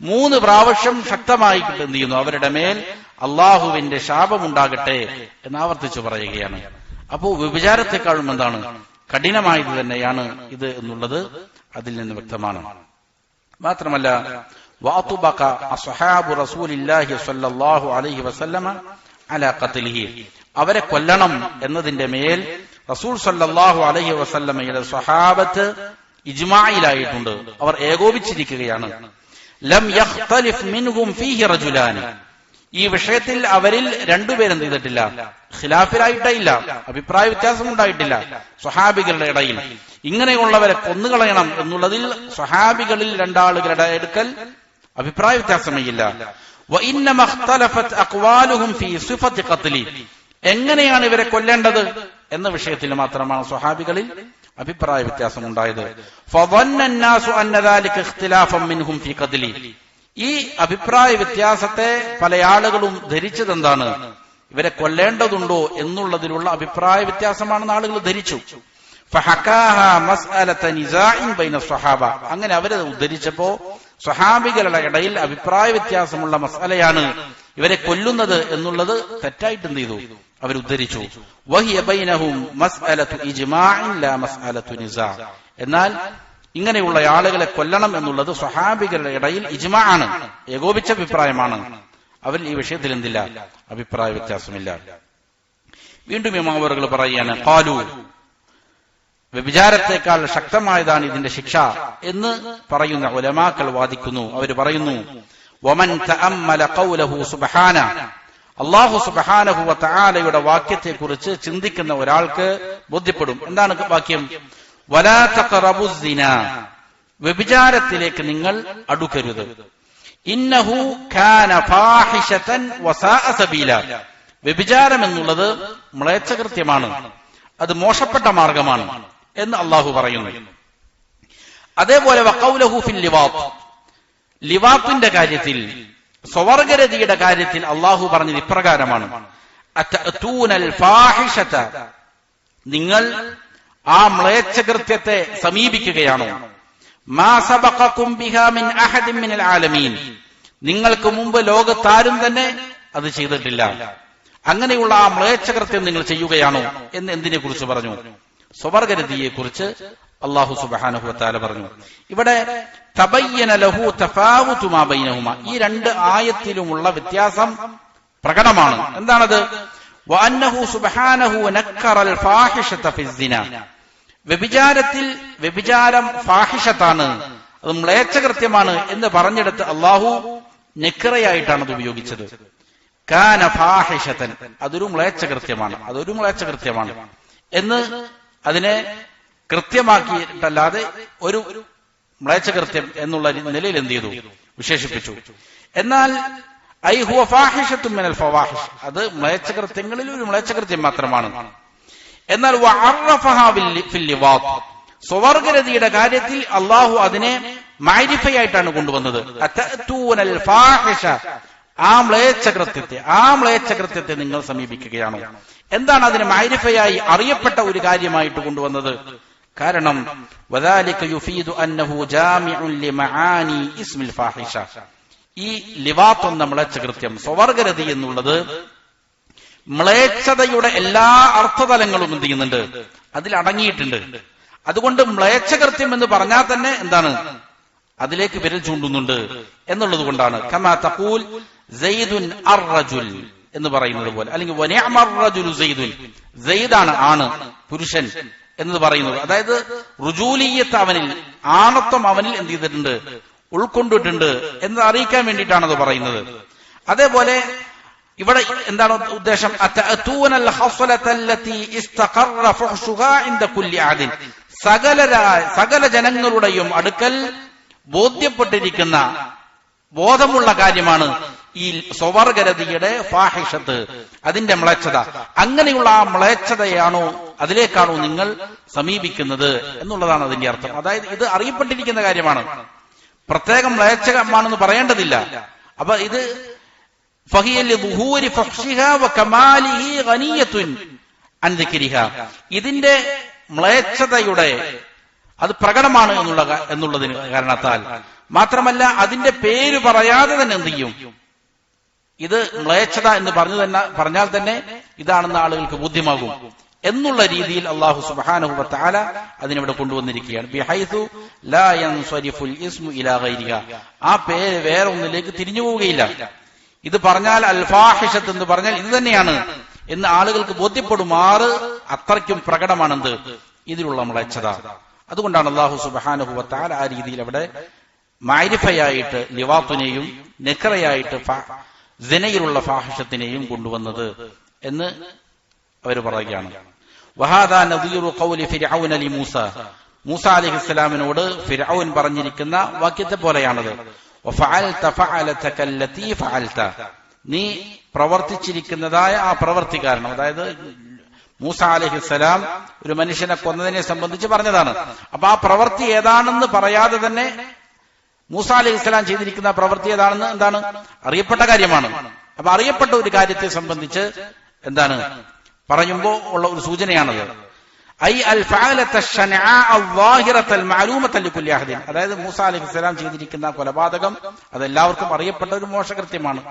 3 പ്രാവശ്യം ശക്തമായി എന്ത് ചെയ്യുന്നു, അവരുടെ മേൽ അള്ളാഹുവിന്റെ ശാപമുണ്ടാകട്ടെ എന്ന് ആവർത്തിച്ചു പറയുകയാണ്. അപ്പോ വ്യഭിചാരത്തെക്കാളും എന്താണ് കഠിനമായത് തന്നെയാണ് ഇത് എന്നുള്ളത് അതിൽ നിന്ന് വ്യക്തമാണ്. മാത്രമല്ല വഅതുബക അസ്ഹാബു റസൂലില്ലാഹി സ്വല്ലല്ലാഹു അലൈഹി വസല്ലമ അലാ ഖത്ലിഹി. അവരെ കൊല്ലണം എന്നതിന്റെ മേൽ റസൂൽ സ്വല്ലല്ലാഹു അലൈഹി വസല്ലമയുടെ സ്വഹാബത്ത് ഇജ്മായിലായിട്ടുണ്ട്, അവർ ഏകോപിച്ചിരിക്കുകയാണ്. ലം യഖ്തലിഫ് മിൻഹും ഫീഹി റജുലാൻ. ഈ വിഷയത്തിൽ അവരിൽ 2 പേരും ചെയ്തിട്ടില്ല, ഖിലാഫിലായിട്ടില്ല, അഭിപ്രായ വ്യത്യാസം ഉണ്ടായിട്ടില്ല സ്വഹാബികളുടെ ഇടയിൽ. ഇങ്ങനെയുള്ളവരെ കൊന്നുകളയണം എന്നുള്ളതിൽ സ്വഹാബികളിൽ 2 ആളുകളുടെ അടുക്കൽ അഭിപ്രായ വ്യത്യാസമേയില്ല. വഇന്നമ ഇഖ്തലഫത് അഖ്വാലുഹും ഫീ സിഫത്തി ഖത്ലി. എങ്ങനെയാണ് ഇവരെ കൊല്ലേണ്ടത് എന്ന വിഷയത്തിൽ മാത്രമാണ് സ്വഹാബികളിൽ അഭിപ്രായ വ്യത്യാസം ഉണ്ടായത്. ഫظن الناس ان ذلك اختلافا منهم في قتلي. ഈ അഭിപ്രായ വ്യത്യാസത്തെ പല ആളുകളും ധരിച്ചത് എന്താണ്, ഇവരെ കൊല്ലേണ്ടതുണ്ടോ എന്നുള്ളതിലുള്ള അഭിപ്രായ വ്യത്യാസമാണെന്ന് ആളുകൾ ധരിച്ചു. ഫഹകാഹ മസ്അലത നിസാഇൻ ബൈന സ്വഹാബ. അങ്ങനെ അവരെ ഉദ്ധരിച്ചപ്പോ സ്വഹാബികളുടെ ഇടയിൽ അഭിപ്രായ വ്യത്യാസമുള്ള മസ്അലയാണ് ഇവരെ കൊല്ലുന്നത് എന്നുള്ളത് തെറ്റായിട്ട് എന്ത് ചെയ്തു, അവരുദ്ധരിച്ചു. വഹിയ ബൈനഹും മസ്അലതു ഇജ്മാഇൻ ലാ മസ്അലതു നിസാ. എന്നാൽ ഇങ്ങനെയുള്ള ആളുകളെ കൊല്ലണം എന്നുള്ളത് സ്വഹാബികളുടെ ഇടയിൽ ഇജ്മാ ആണ്, ഏകോപിച്ച അഭിപ്രായമാണ്. അവരിൽ ഈ വിഷയത്തിൽ എന്തില്ല, അഭിപ്രായ വ്യത്യാസമില്ല. വീണ്ടും ഇമാമുകൾ പറയുകയാണ്, ഖാലു, വ്യഭിചാരത്തെക്കാൾ ശക്തമായതാണ് ഇതിന്റെ ശിക്ഷ എന്ന് പറയുന്ന ഉലമാക്കൾ വാദിക്കുന്നു. അവർ പറയുന്നു, വമൻ തഅമ്മല ഖൗലഹു സുബ്ഹാന. അല്ലാഹു സുബ്ഹാനഹു വ തആലയുടെ വാക്യത്തെക്കുറിച്ച് ചിന്തിക്കുന്ന ഒരാൾക്ക് ബോധ്യപ്പെടും. എന്താണ് വാക്യം? വലാ തഖറബുസ് സിനാ. വ്യഭിചാരത്തിലേക്ക് നിങ്ങൾ അടുക്കരുത്. ഇന്നഹു കാന ഫാഹിശതൻ വസാഅ സബീല. വ്യഭിചാരം എന്നുള്ളത് മ്ലേച്ഛകൃത്യമാണ്, അത് മോശപ്പെട്ട മാർഗമാണ് എന്ന് അല്ലാഹു പറയുന്നു. അതേപോലെ വഖൗലഹു ഫിൽ ലിവാത്ത്. ലിവാത്തിന്റെ കാര്യത്തിൽ, സ്വവർഗരതിയുടെ കാര്യത്തിൽ അല്ലാഹു പറഞ്ഞത് ഇപ്രകാരമാണ്, അതഅതൂനൽ ഫാഹിശത. നിങ്ങൾ ആ മ്ലേച്ഛകൃത്യത്തെ സമീപിക്കുകയാണോ? മാ സബഖകും ബിഹാ മിൻ അഹദിൻ മിനൽ ആലമീൻ. നിങ്ങൾക്ക് മുമ്പ് ലോകത്താരും തന്നെ അത് ചെയ്തിട്ടില്ല. അങ്ങനെയുള്ള ആ മ്ലേച്ഛകൃത്യം നിങ്ങൾ ചെയ്യുകയാണോ എന്ന് എന്തിനെ കുറിച്ച് പറഞ്ഞു? സ്വവർഗരതിയെ കുറിച്ച് അല്ലാഹു സുബ്ഹാനഹു വ തആല പറഞ്ഞു. ഇവിടെ തബയ്യന ലഹു തഫാവുതു മാ ബൈനഹുമാ. ഈ 2 ആയത്തിലുമുള്ള വ്യത്യാസം പ്രകടമാണ്. എന്താണത്? വഅന്നഹു സുബ്ഹാനഹു നക്കറൽ ഫാഹിശത ഫിസ്സിന. വ്യഭിചാരത്തിൽ വ്യഭിചാരം ഫാഹിഷത്താണ്, അത് മ്ലേച്ഛകൃത്യമാണ് എന്ന് പറഞ്ഞെടുത്ത് അള്ളാഹു നെക്കറയായിട്ടാണ് അത് ഉപയോഗിച്ചത്. കാന ഫാഹിഷതൻ, അതൊരു മ്ലേച്ഛകൃത്യമാണ് എന്ന് അതിനെ കൃത്യമാക്കിയിട്ടല്ലാതെ ഒരു മ്ലേച്ഛകൃത്യം എന്നുള്ള നിലയിൽ എന്ത് ചെയ്തു, വിശേഷിപ്പിച്ചു. എന്നാൽ ഐ ഹുവ ഫാഹിഷത്തുൻ മിനൽ ഫവാഹിഷ്, അത് മ്ലേച്ഛകൃത്യങ്ങളിൽ ഒരു മ്ലേച്ഛകൃത്യം മാത്രമാണ്. എന്നാൽ വഅറഫഹ ഫിൽ ലിവാത്ത്, സ്വവർഗരതിയുടെ കാര്യത്തിൽ അള്ളാഹു അതിനെ മഅരിഫയായിട്ടാണ് കൊണ്ടുവന്നത്. അതഅതൂനൽ ഫാഹിഷ, ആ മ്ലേച്ഛകൃത്യത്തെ നിങ്ങൾ സമീപിക്കുകയാണോ? എന്താണ് അതിനെ മഅരിഫയായി അറിയപ്പെട്ട ഒരു കാര്യമായിട്ട് കൊണ്ടുവന്നത്? കാരണം വദാലിക യുഫീദു അന്നഹു ജാമിഉൻ ലിമആനി ഇസ്മിൽ ഫാഹിഷ, ഈ ലിവാത്ത് എന്ന മ്ലേച്ഛകൃത്യം, സ്വവർഗരതി എന്നുള്ളത് മ്ലേച്ഛതയുടെ എല്ലാ അർത്ഥതലങ്ങളും എന്ത് ചെയ്യുന്നുണ്ട്, അതിൽ അടങ്ങിയിട്ടുണ്ട്. അതുകൊണ്ട് മ്ലേച്ഛകൃത്യം എന്ന് പറഞ്ഞാൽ തന്നെ എന്താണ്, അതിലേക്ക് വിരൽ ചൂണ്ടുന്നുണ്ട് എന്നുള്ളത് കൊണ്ടാണ്. കമാ തഖൂൽ സയ്യിദുൻ അർറജുൽ എന്ന് പറയുന്നത് പോലെ, അല്ലെങ്കിൽ വനിഅമർ റജുലു സയ്യിദുൻ, സയ്യിദാണ് ആണ്, പുരുഷൻ എന്ന് പറയുന്നത്. അതായത് റുജൂലിയത്ത് അവനിൽ, ആണത്വം അവനിൽ എന്ത് ചെയ്തിട്ടുണ്ട്, ഉൾക്കൊണ്ടിട്ടുണ്ട് എന്ന് അറിയിക്കാൻ വേണ്ടിയിട്ടാണ് അത് പറയുന്നത്. അതേപോലെ ഇവിടെ എന്താണ് ഉദ്ദേശം? അതഅതൂനൽ ഹസ്ലതല്ലതി ഇസ്തഖറ ഫഹ്ശുഹാ ഇൻദ കുല്ലി ആദിൻ, സകല ജനങ്ങളുടെയും അടുക്കൽ ബോധ്യപ്പെട്ടിരിക്കുന്ന ബോധമുള്ള കാര്യമാണ് ഈ സ്വവർഗരതിയുടെ ഫാഹിഷത്ത്, അതിന്റെ മ്ലേച്ഛത. അങ്ങനെയുള്ള ആ മ്ലേച്ഛതയാണോ, അതിലേക്കാണോ നിങ്ങൾ സമീപിക്കുന്നത് എന്നുള്ളതാണ് അതിന്റെ അർത്ഥം. അതായത് ഇത് അറിയപ്പെട്ടിരിക്കുന്ന കാര്യമാണ്, പ്രത്യേകം മ്ലേച്ഛമാണെന്ന് പറയേണ്ടതില്ല. അപ്പൊ ഇത് ഇതിന്റെ മ്ലേച്ഛതയുടെ അത് പ്രകടമാണ് എന്നുള്ളതിന് കാരണത്താൽ മാത്രമല്ല, അതിന്റെ പേര് പറയാതെ തന്നെ എന്ത് ചെയ്യും, ഇത് മ്ലേച്ഛത എന്ന് പറഞ്ഞാൽ തന്നെ ഇതാണെന്ന് ആളുകൾക്ക് ബോധ്യമാകും എന്നുള്ള രീതിയിൽ അല്ലാഹു സുബ്ഹാനഹു വ തആല അതിനിവിടെ കൊണ്ടുവന്നിരിക്കുകയാണ്. ബിഹൈസു ലാ യൻസരിഫുൽ ഇസ്മു ഇലാ ഗൈരിഹ, ആ പേര് വേറെ ഒന്നിലേക്ക് തിരിഞ്ഞു പോവുകയില്ല. ഇത് പറഞ്ഞാൽ അൽ ഫാഹിഷത്ത് എന്ന് പറഞ്ഞാൽ ഇത് തന്നെയാണ് എന്ന് ആളുകൾക്ക് ബോധ്യപ്പെടുമാറ് അത്രയ്ക്കും പ്രകടമാണെന്ത്, ഇതിലുള്ള മ്ലേച്ഛത. അതുകൊണ്ടാണ് അല്ലാഹു സുബ്ഹാനഹു വ തആല ആ രീതിയിൽ അവിടെ മഅരിഫയായിട്ട് ലിവാത്തിനെയും നെക്കറയായിട്ട് സിനയിലുള്ള ഫാഹിഷത്തിനെയും കൊണ്ടുവന്നത് എന്ന് അവർ പറയുകയാണ്. വഹാദാ നദീറു ഖൗലി ഫിർഔന ലി മൂസ, മൂസ അലൈഹിസ്സലാമിനോട് ഫിർഔൻ പറഞ്ഞിരിക്കുന്ന വാക്യത്തെ പോലെയാണത്. വഫഅൽത ഫഅലതക അല്ലതി ഫഅൽത, നീ പ്രവർത്തിച്ചിരിക്കുന്നതായ ആ പ്രവൃത്തി കാരണം, അതായത് മൂസ അലൈഹിസ്സലാം ഒരു മനുഷ്യനെ കൊന്നതിനെ സംബന്ധിച്ച് പറഞ്ഞതാണ്. അപ്പൊ ആ പ്രവൃത്തി ഏതാണെന്ന് പറയാതെ തന്നെ മൂസ അലൈഹിസ്സലാം ചെയ്തിരിക്കുന്ന പ്രവൃത്തി ഏതാണെന്ന് എന്താണ്, അറിയപ്പെട്ട കാര്യമാണ്. അപ്പൊ അറിയപ്പെട്ട ഒരു കാര്യത്തെ സംബന്ധിച്ച് എന്താണ് പറയുമ്പോ ഉള്ള ഒരു സൂചനയാണത്. ഐ അൽ ഫഅലത ശനആ അൽവാഹിറത അൽമഅലൂമത ലികുല്ലി അഹദിൻ, അതായത് മൂസ അലൈഹിസ്സലാം ചെയ്തിരിക്കുന്ന കൊലപാതകം അതെല്ലാവർക്കും അറിയപ്പെട്ട ഒരു മോശകൃത്യമാണ്,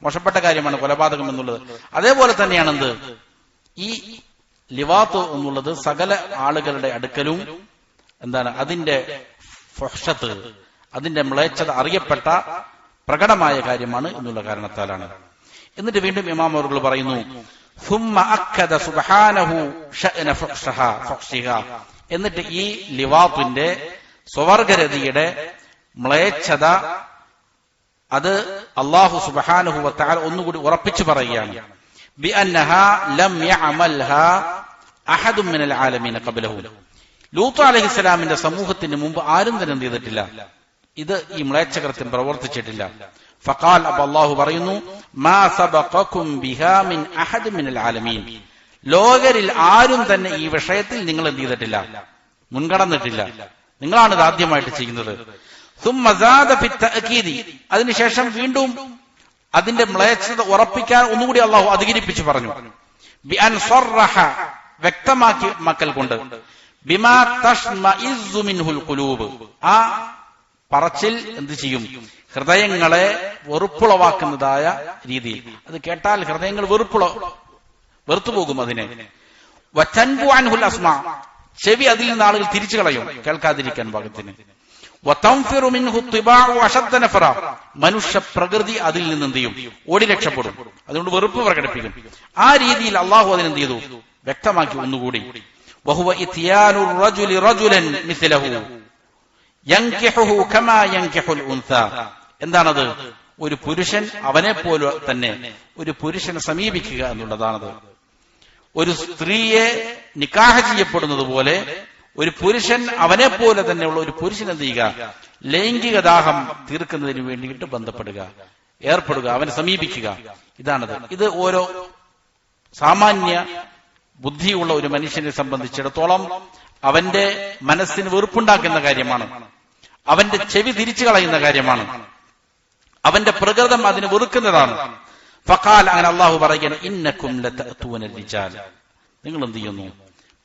മോശപ്പെട്ട കാര്യമാണ് കൊലപാതകം എന്നുള്ളത്. അതേപോലെ തന്നെയാണ് എന്ത്, ഈ ലിവാത്ത് എന്നുള്ളത് സകല ആളുകളുടെ അടുക്കലും എന്താണ് അതിന്റെ ഫഹ്ഷത്ത്, അതിന്റെ മ്ലേച്ഛത അറിയപ്പെട്ട പ്രകടമായ കാര്യമാണ് എന്നുള്ള കാരണത്താലാണ്. എന്നിട്ട് വീണ്ടും ഇമാം അവറുകൾ പറയുന്നു, ثم أكد سبحانه شأن فحشها, എന്നിട്ട് ഈ ലിവാത്തിന്റെ സ്വവർഗരതിയുടെ മ്ലേച്ഛത അത് അല്ലാഹു സുബ്ഹാനഹു വ തആല ഒന്നുകൂടി ഉറപ്പിച്ചു പറയുകയാണ്. ബിഅന്നഹാ ലം യഅമൽഹാ അഹദും മിനൽ ആലമീന ഖബ്ലഹു, ലൂത്ത് അലൈഹിസ്സലാമിന്റെ സമൂഹത്തിന് മുമ്പ് ആരും തന്നെ എന്ത് ചെയ്തിട്ടില്ല, ഇത് ഈ മ്ലേച്ഛകൃത്യം പ്രവർത്തിച്ചിട്ടില്ല. ഫഖാൽ, അപ്പോൾ അല്ലാഹു പറയുന്നു, മാ സബഖകും ബിഹാ മിൻ അഹദ് മിനൽ ആലമീൻ, ലോകരിൽ ആരും തന്നെ ഈ വിഷയത്തിൽ നിങ്ങൾ എന്ത് ചെയ്തിട്ടില്ല, മുൻകടന്നിട്ടില്ല, നിങ്ങളാണ് ഇത് ആദ്യമായിട്ട് ചെയ്യുന്നത്. സുമ്മ സാദ ഫി തഅകീദി, അതിനുശേഷം വീണ്ടും അതിന്റെ മ്ലേച്ഛത ഉറപ്പിക്കാൻ ഒന്നുകൂടി അല്ലാഹു അധികരിപ്പിച്ചു പറഞ്ഞു. ബിഅൻ സറഹ, വ്യക്തമാക്കി മക്കൾ കൊണ്ട്, ബിമാ തഷ്മഇസ്സു മിൻഹുൽ ഖുലൂബ്, ആ പറച്ചിൽ എന്ത് ചെയ്യും, ഹൃദയങ്ങളെ വെറുപ്പുളവാക്കുന്നതായ രീതിയിൽ. അത് കേട്ടാൽ ഹൃദയങ്ങൾ വെറുത്തുപോകും അതിനെ. വതൻബു അൻഹുൽ അസ്മാ, ചെവി അതിൽ നിന്ന് ആളുകൾ തിരിച്ചു കളയും കേൾക്കാതിരിക്കാൻ പാകത്തിന്. വതൻഫിറു മിൻഹു തിബാഉ അശദ്ദ നഫറ, മനുഷ്യ പ്രകൃതി അതിൽ നിന്ന് എന്ത് ചെയ്യും, ഓടി രക്ഷപ്പെടും, അതുകൊണ്ട് വെറുപ്പ് പ്രകടിപ്പിക്കും. ആ രീതിയിൽ അള്ളാഹു അതിനെന്ത് ചെയ്തു, വ്യക്തമാക്കി ഒന്നുകൂടി. വഹുവ ഇത്യാനു റജുലി റജുലൻ മിസ്ലഹു, യൻകിഹുഹു കമാ യൻകിഹുൽ ഉൻസ. എന്താണത്? ഒരു പുരുഷൻ അവനെ പോലെ തന്നെ ഒരു പുരുഷനെ സമീപിക്കുക എന്നുള്ളതാണത്. ഒരു സ്ത്രീയെ നിക്കാഹ് ചെയ്യപ്പെടുന്നത് പോലെ ഒരു പുരുഷൻ അവനെ പോലെ തന്നെയുള്ള ഒരു പുരുഷൻ എന്ത് ചെയ്യുക? ലൈംഗിക ദാഹം തീർക്കുന്നതിന് വേണ്ടിയിട്ട് ബന്ധപ്പെടുക, ഏർപ്പെടുക, അവനെ സമീപിക്കുക. ഇതാണത്. ഇത് ഓരോ സാമാന്യ ബുദ്ധിയുള്ള ഒരു മനുഷ്യനെ സംബന്ധിച്ചിടത്തോളം അവന്റെ മനസ്സിന് വെറുപ്പുണ്ടാക്കുന്ന കാര്യമാണ്, അവന്റെ ചെവി തിരിച്ചു കളയുന്ന കാര്യമാണ്, അവന്റെ പ്രകൃതം അതിന് വെറുക്കുന്നതാണ്. ഫഖാൽ, അങ്ങനെ അള്ളാഹു പറയുകയാണ്, ഇന്നക്കും ലതഅതൂനൽ റിജാൽ, നിങ്ങൾ എന്ത് ചെയ്യുന്നു?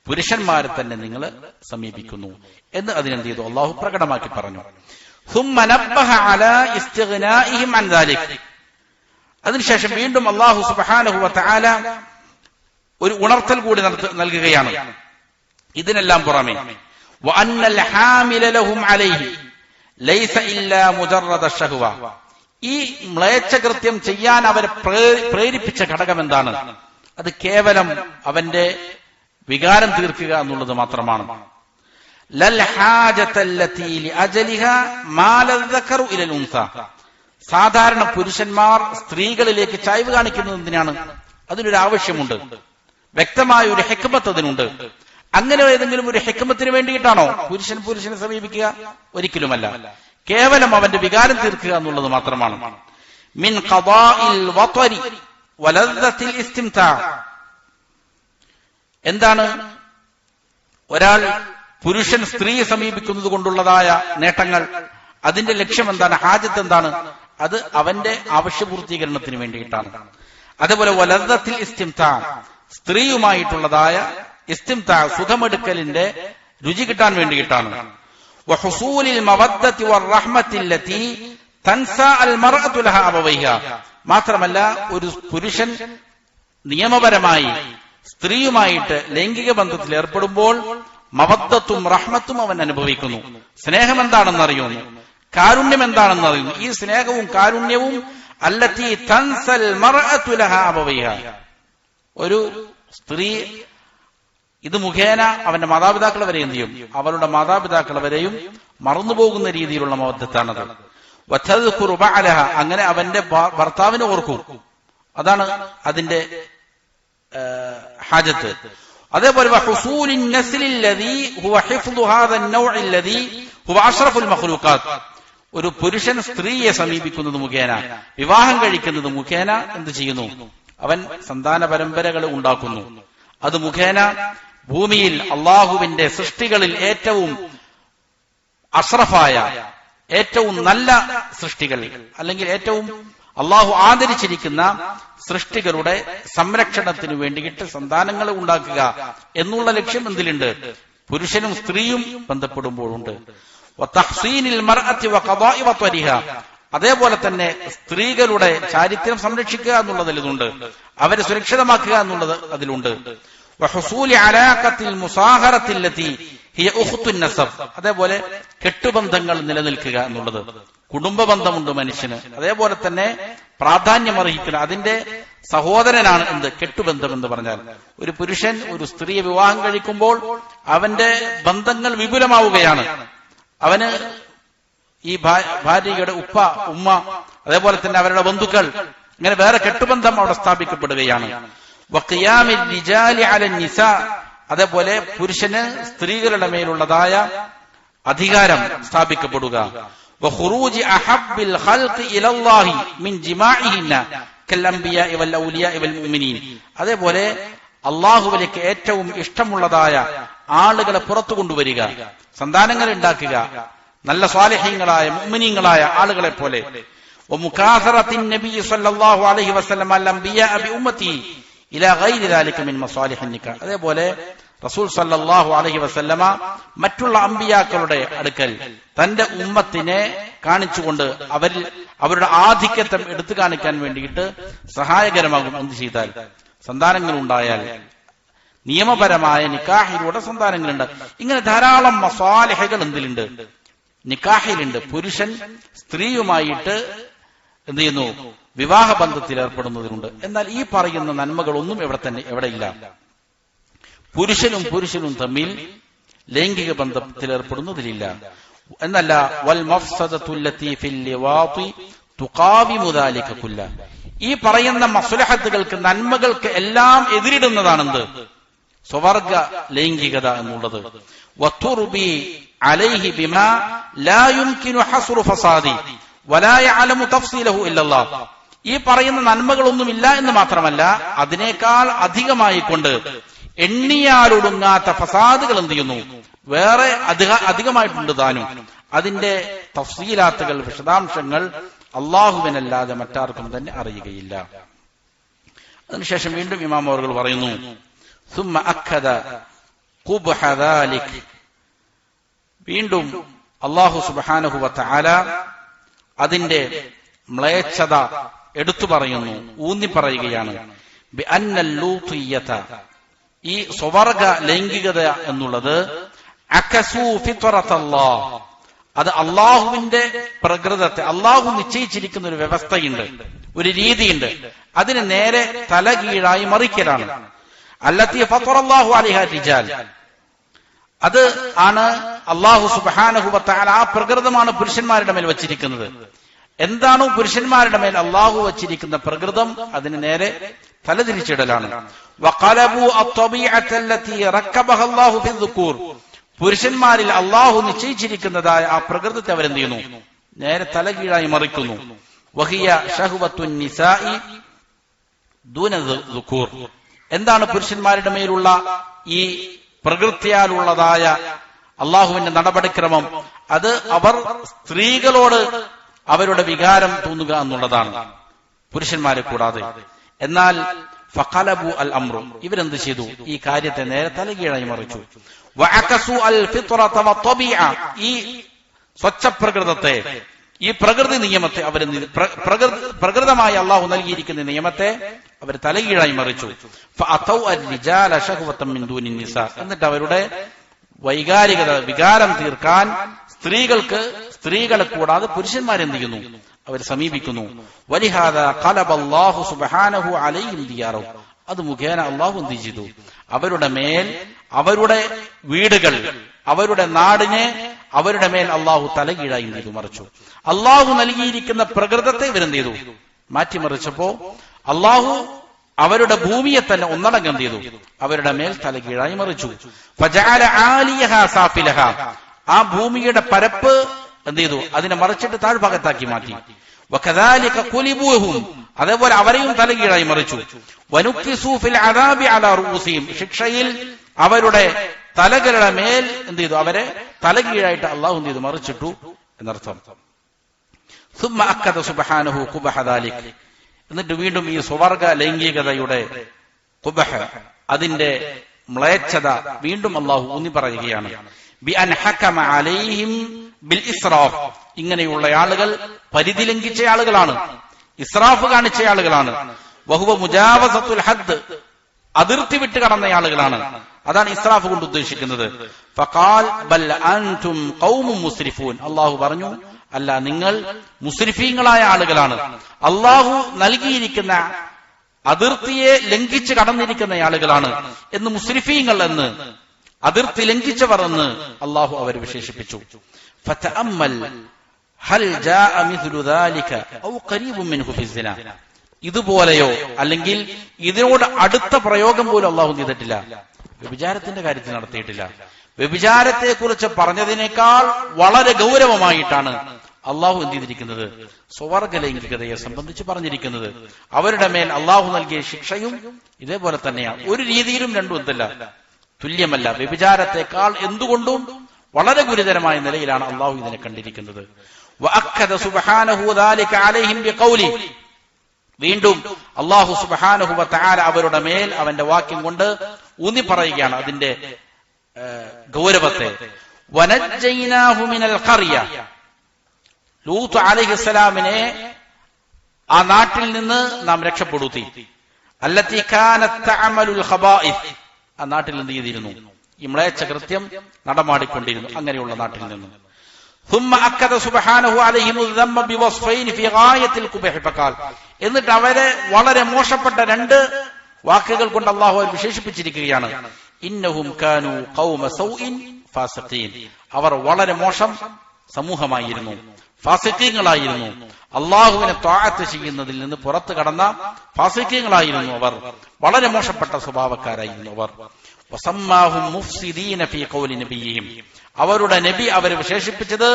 പുരുഷന്മാരെ തന്നെ നിങ്ങൾ സമീപിക്കുന്നു എന്ന് അതിനെന്ത് ചെയ്തു? അള്ളാഹു പ്രകടമാക്കി പറഞ്ഞു. ثم نبه على استغنائهم عن ذلك. അതിനുശേഷം വീണ്ടും അള്ളാഹു സുബ്ഹാനഹു വ തആല ഒരു ഉണർത്തൽ കൂടി നൽകുകയാണ് ഇതിനെല്ലാം പുറമെ. وأن الحامل لهم عليه ليس إلا مجرد الشهوة. ഈ മ്ലേച്ഛകൃത്യം ചെയ്യാൻ അവരെ പ്രേരിപ്പിച്ച ഘടകം എന്താണ്? അത് കേവലം അവന്റെ വികാരം തീർക്കുക എന്നുള്ളത് മാത്രമാണ്. ലൽ ഹാജത്തല്ലതി ലിഅജലിഹാ മാല ദക്കറു ഇലൽ ഉൻസ. സാധാരണ പുരുഷന്മാർ സ്ത്രീകളിലേക്ക് ചായ്വ് കാണിക്കുന്നത് എന്തിനാണ്? അതിനൊരു ആവശ്യമുണ്ട്, വ്യക്തമായ ഒരു ഹിക്മത്ത് അതിനുണ്ട്. അങ്ങനെ ഏതെങ്കിലും ഒരു ഹിക്മത്തിന് വേണ്ടിയിട്ടാണോ പുരുഷനെ സമീപിക്കുക? ഒരിക്കലുമല്ല. കേവലം അവന്റെ വികാരം തീർക്കുക എന്നുള്ളത് മാത്രമാണ്. മിൻ ഖദാഇൽ വത്രി വലദ്ദത്തിൽ ഇസ്തിംതാ. എന്താണ്? ഒരാൾ പുരുഷൻ സ്ത്രീയെ സമീപിക്കുന്നത് കൊണ്ടുള്ളതായ നേട്ടങ്ങൾ, അതിന്റെ ലക്ഷ്യം എന്താണ്? ഹാജത്ത് എന്താണ്? അത് അവന്റെ ആവശ്യപൂർത്തീകരണത്തിന് വേണ്ടിയിട്ടാണ്. അതേപോലെ വലദ്ദത്തിൽ ഇസ്തിംതാ, സ്ത്രീയുമായിട്ടുള്ളതായ ഇസ്തിംതാ, സുഖമെടുക്കലിന്റെ രുചി കിട്ടാൻ വേണ്ടിയിട്ടാണ്. വഹുസൂലിൽ മവദ്ദത്തി വറഹ്മത്തി അല്ലതി തൻസാ അൽ മർഅതു ലഹാ അബവൈഹാ. മാത്രമല്ല, ഒരു പുരുഷൻ നിയമപരമായി സ്ത്രീയുമായിട്ട് ലൈംഗിക ബന്ധത്തിൽ ഏർപ്പെടുമ്പോൾ മവദ്ദത്തും റഹ്മത്തും അവൻ അനുഭവിക്കുന്നു. സ്നേഹം എന്താണെന്ന് അറിയുന്നു, കാരുണ്യം എന്താണെന്ന് അറിയുന്നു. ഈ സ്നേഹവും കാരുണ്യവും അല്ലതി തൻസൽ മർഅതു ലഹാ അബവൈഹാ, ഒരു സ്ത്രീ ഇത് മുഖേന അവന്റെ മാതാപിതാക്കളെ വരെ എന്ത് ചെയ്യും? അവരുടെ മാതാപിതാക്കളെ വരെയും മറന്നുപോകുന്ന രീതിയിലുള്ള മവദ്ദത്താണത്. വതദ്കുറു ബഅലഹ, അങ്ങനെ അവന്റെ ഭർത്താവിനെ ഓർക്കും. അതാണ് അതിന്റെ ഹാജത്ത്. അതേപോലെ വഹുസൂലിൻ നസ്ലിൽ ലദി ഹുവ ഹിഫ്ദു ഹാദാ അൻ-നൗഇ ലദി ഹുവ അഷ്റഫുൽ മഖ്ലൂഖാത്ത്. ഒരു പുരുഷൻ സ്ത്രീയെ സമീപിക്കുന്നത് മുഖേന, വിവാഹം കഴിക്കുന്നത് മുഖേന എന്ത് ചെയ്യുന്നു? അവൻ സന്താന പരമ്പരകൾ ഉണ്ടാക്കുന്നു. അത് മുഖേന ഭൂമിയിൽ അള്ളാഹുവിന്റെ സൃഷ്ടികളിൽ ഏറ്റവും അഷ്റഫായ, ഏറ്റവും നല്ല സൃഷ്ടികൾ, അല്ലെങ്കിൽ ഏറ്റവും അള്ളാഹു ആദരിച്ചിരിക്കുന്ന സൃഷ്ടികളുടെ സംരക്ഷണത്തിന് വേണ്ടിയിട്ട് സന്താനങ്ങളെ ഉണ്ടാക്കുക എന്നുള്ള ലക്ഷ്യം എന്തിലുണ്ട്? പുരുഷനും സ്ത്രീയും ബന്ധപ്പെടുമ്പോഴുണ്ട്. അതേപോലെ തന്നെ സ്ത്രീകളുടെ ചാരിത്രം സംരക്ഷിക്കുക എന്നുള്ളതിലുണ്ട്, അവരെ സുരക്ഷിതമാക്കുക എന്നുള്ളത് അതിലുണ്ട്. അതേപോലെ കെട്ടുബന്ധങ്ങൾ നിലനിൽക്കുക എന്നുള്ളത്, കുടുംബ ബന്ധമുണ്ട് മനുഷ്യന്, അതേപോലെ തന്നെ പ്രാധാന്യമർഹിക്കുന്ന അതിന്റെ സഹോദരനാണ് എന്ത്? കെട്ടുബന്ധം എന്ന് പറഞ്ഞാൽ ഒരു പുരുഷൻ ഒരു സ്ത്രീയെ വിവാഹം കഴിക്കുമ്പോൾ അവന്റെ ബന്ധങ്ങൾ വിപുലമാവുകയാണ്. അവന് ഈ ഭാര്യയുടെ ഉപ്പ, ഉമ്മ, അതേപോലെ തന്നെ അവരുടെ ബന്ധുക്കൾ, ഇങ്ങനെ വേറെ കെട്ടുബന്ധം അവിടെ സ്ഥാപിക്കപ്പെടുകയാണ്. വഖിയാമിൽ റിജാലി അലൻ നിസാ, അതേപോലെ പുരുഷന് സ്ത്രീകളുടെ മേലുള്ളതായ അധികാരം സ്ഥാപിക്കപ്പെടുക. വഖുറൂജി അഹബ്ബിൽ ഖൽഖി ഇലല്ലാഹി മിൻ ജിമാഇഹിന്ന കൽ അംബിയാഇ വൽ ഔലിയാഇ വൽ മുഅ്മിനീൻ. അതേപോലെ അല്ലാഹുവിലേക്ക് ഏറ്റവും ഇഷ്ടമുള്ളതായ ആളുകളെ പുറത്തു കൊണ്ടുവരിക, സന്താനങ്ങൾ ഉണ്ടാക്കുക, നല്ല സ്വാലിഹീങ്ങളായ മുഅ്മിനീങ്ങളായ ആളുകളെ പോലെ. വമുകാസറത്തിൻ നബി സല്ലല്ലാഹു അലൈഹി വസല്ലം അൽ അംബിയാ ബി ഉമ്മത്തി ഇലാ ഗൈരി ദാലിക മിൻ മസാലിഹിൻ നിക്കാഹ്. അതേപോലെ റസൂൽ സല്ലല്ലാഹു അലൈഹി വസല്ലമ മറ്റുള്ള അമ്പിയാക്കളുടെ അടുക്കൽ തന്റെ ഉമ്മത്തിനെ കാണിച്ചുകൊണ്ട് അവരുടെ ആധിക്യത്തെ എടുത്തു കാണിക്കാൻ വേണ്ടിയിട്ട് സഹായകരമാകും. എന്ത് ചെയ്താൽ? സന്താനങ്ങൾ ഉണ്ടായാൽ, നിയമപരമായ നിക്കാഹിലൂടെ സന്താനങ്ങളുണ്ട്. ഇങ്ങനെ ധാരാളം മസാലിഹകൾ എന്തിലുണ്ട്? നിക്കാഹിലുണ്ട്. പുരുഷൻ സ്ത്രീയുമായിട്ട് എന്ത് ചെയ്യുന്നു? വിവാഹ ബന്ധത്തിൽ ഏർപ്പെടുന്നതിനുണ്ട്. എന്നാൽ ഈ പറയുന്ന നന്മകളൊന്നും എവിടെയില്ല. പുരുഷനും തമ്മിൽ ലൈംഗിക ബന്ധത്തിൽ ഏർപ്പെടുന്നതിലില്ല. എന്നല്ല, വൽ മഫ്സദത്തുല്ലതി ഫിൽ ലിവാതി തുഖാവിമു ദാലിക കുല്ല. ഈ പറയുന്ന മസ്ലഹത്തുകൾക്ക്, നന്മകൾക്ക് എല്ലാം എതിരിടുന്നതാണെന്ത്? സ്വവർഗ ലൈംഗികത എന്നുള്ളത്. വതുർബി അലൈഹി ബിമാ ലാ യുംകിനു ഹസ്റു ഫസാദി വലാ യഅലമു തഫ്സീലഹു ഇല്ലല്ലാഹ്. ഈ പറയുന്ന നന്മകളൊന്നുമില്ല എന്ന് മാത്രമല്ല, അതിനേക്കാൾ അധികമായി കൊണ്ട് എണ്ണിയാലൊടുങ്ങാത്ത ഫസാദുകൾ എന്ത് ചെയ്യുന്നു? വേറെ അധികമായിട്ടുണ്ട് താനും. അതിന്റെ തഫ്സീലാത്തുകൾ, വിശദാംശങ്ങൾ അള്ളാഹുവിനല്ലാതെ മറ്റാർക്കും തന്നെ അറിയുകയില്ല. അതിനുശേഷം വീണ്ടും ഇമാം അവറുകൾ പറയുന്നു, സുമ്മ അഖദ ഖുബ്ഹ ദാലിക്. വീണ്ടും അല്ലാഹു സുബ്ഹാനഹു വ തആല അതിന്റെ മ്ലേച്ഛത എടുത്തു പറയുന്നു, ഊന്നി പറയുകയാണ്. ബി അന്നൽ ലൂത്തിയ്യത, ഈ സ്വവർഗ ലൈംഗികത എന്നുള്ളത് അകസു ഫിത്രത്തല്ലാഹ്, അത് അള്ളാഹുവിന്റെ പ്രകൃതത്തെ, അള്ളാഹു നിശ്ചയിച്ചിരിക്കുന്ന ഒരു വ്യവസ്ഥയുണ്ട്, ഒരു രീതിയുണ്ട്, അതിന് നേരെ തലകീഴായി മറിക്കലാണ്. അല്ലത്തി ഫത്രല്ലാഹു അലൈഹാ റിജാൽ, അത് ആണ് അല്ലാഹു സുബ്ഹാനഹു വ തആല, ആ പ്രകൃതമാണ് പുരുഷന്മാരുടെ മേൽ വച്ചിരിക്കുന്നത്. എന്താണോ പുരുഷന്മാരുടെ മേൽ അള്ളാഹു വച്ചിരിക്കുന്ന പ്രകൃതം, അതിന് നേരെ തലതിരിച്ചിടലാണ്. വഖലബു അത്തബീഅത്തല്ലതി റക്കബഹല്ലാഹു ഫിദ്ദുകൂർ, പുരുഷന്മാരിൽ അള്ളാഹു നിശ്ചയിച്ചിരിക്കുന്നതായ ആ പ്രകൃതത്തെ അവരെന്ത് ചെയ്യുന്നു? നേരെ തലകീഴായി മറിക്കുന്നു. വഹിയ ശഹ്വത്തുൻ നിസാഇ ദൂന ദുകൂർ, എന്താണ് പുരുഷന്മാരുടെ മേലുള്ള ഈ പ്രകൃത്യാലുള്ളതായ അള്ളാഹുവിന്റെ നടപടിക്രമം? അത് അവർ സ്ത്രീകളോട് അവരുടെ വികാരം തോന്നുക എന്നുള്ളതാണ്, പുരുഷന്മാരെ കൂടാതെ. എന്നാൽ ഫഖലബു അൽ അംറു, ഇവരെന്ത് ചെയ്തു? ഈ കാര്യത്തെ നേരെ തലകീഴായി മറിച്ചു. വഅകസു അൽ ഫിത്രത വത്തബീഅ, ഈ സ്വച്ഛപ്രകൃതത്തെ, ഈ പ്രകൃതി നിയമത്തെ അവർ, പ്രകൃതമായി അള്ളാഹു നൽകിയിരിക്കുന്ന നിയമത്തെ അവർ തലകീഴായി മറിച്ചു. ഫഅതൗ അർരിജാല ശഹ്വതൻ മിൻ ദൂനി നിസാ, എന്നിട്ട് അവരുടെ വൈകാരികത, വികാരം തീർക്കാൻ സ്ത്രീകളെ കൂടാതെ പുരുഷന്മാരെന്ത് ചെയ്യുന്നു? അവർ സമീപിക്കുന്നു. വലിഹാദാ ഖലബല്ലാഹു സുബ്ഹാനഹു അലൈഹിം ദിയാറഹു, അത് മുഖേന അള്ളാഹു എന്ത് ചെയ്തു? അവരുടെ മേൽ, അവരുടെ വീടുകൾ, അവരുടെ നാടിനെ അവരുടെ മേൽ അള്ളാഹു തലകീഴായി ചെയ്തു മറിച്ചു. അള്ളാഹു നൽകിയിരിക്കുന്ന പ്രകൃതത്തെ ഇവരെന്ത് ചെയ്തു? മാറ്റിമറിച്ചപ്പോ അള്ളാഹു അവരുടെ ഭൂമിയെ തന്നെ ഒന്നടങ്കം എന്ത് ചെയ്തു? അവരുടെ മേൽ തലകീഴായി മറിച്ചു. ഫജഅല ആലിയഹാ സാഫിലഹാ, ആ ഭൂമിയുടെ പരപ്പ് എന്ത് ചെയ്തു? അതിനെ മറിച്ചിട്ട് താഴ്ഭാഗത്താക്കി മാറ്റി. വകദാലിക ഖുലിബൂഹും, അതേപോലെ അവരെയും തലകീഴായി മറിച്ചു. വനുക്കിസു ഫിൽ അദാബി അലാ റൂസിഹിം, ശിക്ഷയിൽ അവരുടെ തലകളുടെ മേൽ എന്ത് ചെയ്തു? അവരെ തലകീഴായിട്ട് അള്ളാഹു എന്ത് ചെയ്തു? മറിച്ചിട്ടു എന്നർത്ഥം. സുമ്മ അക്കദ സുബ്ഹാനഹു ഖുബ്ഹ ദാലിക്, എന്നിട്ട് വീണ്ടും ഈ സ്വവർഗ ലൈംഗികതയുടെ ഖുബ്ഹ, അതിന്റെ മ്ലേച്ഛത വീണ്ടും അള്ളാഹു ഊന്നി പറയുകയാണ്. ബി അൻ ഹകമ അലൈഹിം ബിൽ ഇസ്റാഫ്, ഇങ്ങനെയുള്ള ആളുകൾ പരിധി ലംഘിച്ച ആളുകളാണ്, ഇസ്രാഫ് കാണിച്ച ആളുകളാണ്. വഹുവ മുജാവസത്തുൽ ഹദ്, അതിർത്തി വിട്ട് കടന്ന ആളുകളാണ്. അതാണ് ഇസ്രാഫ് കൊണ്ട് ഉദ്ദേശിക്കുന്നത്. ഫഖാൽ ബൽ അൻതും ഖൗമും മുസ്രിഫൂൻ, അള്ളാഹു പറഞ്ഞു, അല്ല, നിങ്ങൾ മുസ്രിഫീങ്ങളായ ആളുകളാണ്. അള്ളാഹു നൽകിയിരിക്കുന്ന അതിർത്തിയെ ലംഘിച്ച് കടന്നിരിക്കുന്ന ആളുകളാണ് എന്ന്, മുസ്രിഫീങ്ങൾ എന്ന്, അതിർത്തി ലംഘിച്ചവർ എന്ന് അള്ളാഹു അവരെ വിശേഷിപ്പിച്ചു. ഫതഅമ്മൽ ഹൽ ജാഅ മിസ്ലു ദാലിക ഔ ഖരീബുൻ മിൻഹു ഫിസ്സിന, ഇതുപോലെയോ അല്ലെങ്കിൽ ഇതിനോട് അടുത്ത പ്രയോഗം പോലും അള്ളാഹു ചെയ്തിട്ടില്ല. വ്യഭിചാരത്തിന്റെ കാര്യത്തിൽ നടത്തിയിട്ടില്ല. വ്യഭിചാരത്തെ കുറിച്ച് പറഞ്ഞതിനേക്കാൾ വളരെ ഗൗരവമായിട്ടാണ് അള്ളാഹു എന്ത് ചെയ്തിരിക്കുന്നത്? സ്വവർഗ ലൈംഗികതയെ സംബന്ധിച്ച് പറഞ്ഞിരിക്കുന്നത്. അവരുടെ മേൽ അള്ളാഹു നൽകിയ ശിക്ഷയും ഇതേപോലെ തന്നെയാണ്. ഒരു രീതിയിലും രണ്ടും എന്തല്ല, തുല്യമല്ല. വ്യഭിചാരത്തെക്കാൾ എന്തുകൊണ്ടും വളരെ ഗുരുതരമായ നിലയിലാണ് അള്ളാഹു ഇതിനെ കണ്ടിരിക്കുന്നത്. വഅക്കദ സുബ്ഹാനഹു ദാലിക അലൈഹിം ബിഖൗലി, വീണ്ടും അള്ളാഹു സുബ്ഹാനഹു വ തആല അവരുടെ മേൽ അവന്റെ വാക്യം കൊണ്ട് ഊന്നി പറയുകയാണ് അതിന്റെ ഗൗരവത്തെ. വനജ്ജൈനാഹു മിനൽ ഖർയ, ലൂത്ത് അലൈഹിസ്സലാമിനെ ആ നാട്ടിൽ നിന്ന് നാം രക്ഷപ്പെടുത്തി. അല്ലത്തി കാനത് തഅമലുൽ ഖബായിസ്, ആ നാട്ടിൽ എന്ത് ചെയ്തിരുന്നു? ഈ മ്ലേച്ഛ കൃത്യം നടമാടിക്കൊണ്ടിരുന്നു, അങ്ങനെയുള്ള നാട്ടിൽ നിന്ന്. ثم أكد سبحانه عليهم الذم بوصفين في غاية القبح فقال, എന്നിട്ട് അവരെ വളരെ മോശപ്പെട്ട രണ്ട് വാക്കുകൾ കൊണ്ട് അള്ളാഹു വിശേഷിപ്പിച്ചിരിക്കുകയാണ്. ഇന്നഹും കാനൂ ഖൗമ സൗഇൻ ഫാസിഖീൻ, അവർ വളരെ മോശം സമൂഹമായിരുന്നു, ഫാസിഖീങ്ങളായിരുന്നു. അള്ളാഹുവിനെ ത്വാഅത്ത് ചെയ്യുന്നതിൽ നിന്ന് പുറത്തു കടന്ന ഫാസിഖീങ്ങളായിരുന്നു അവർ. വളരെ മോശപ്പെട്ട സ്വഭാവക്കാരായിരുന്നു അവർ. വസമ്മാഹും മുഫ്സിദീന ഫീ ഖൗലി നബിയിഹിം, അവരുടെ നബി അവരെ വിശേഷിപ്പിച്ചത്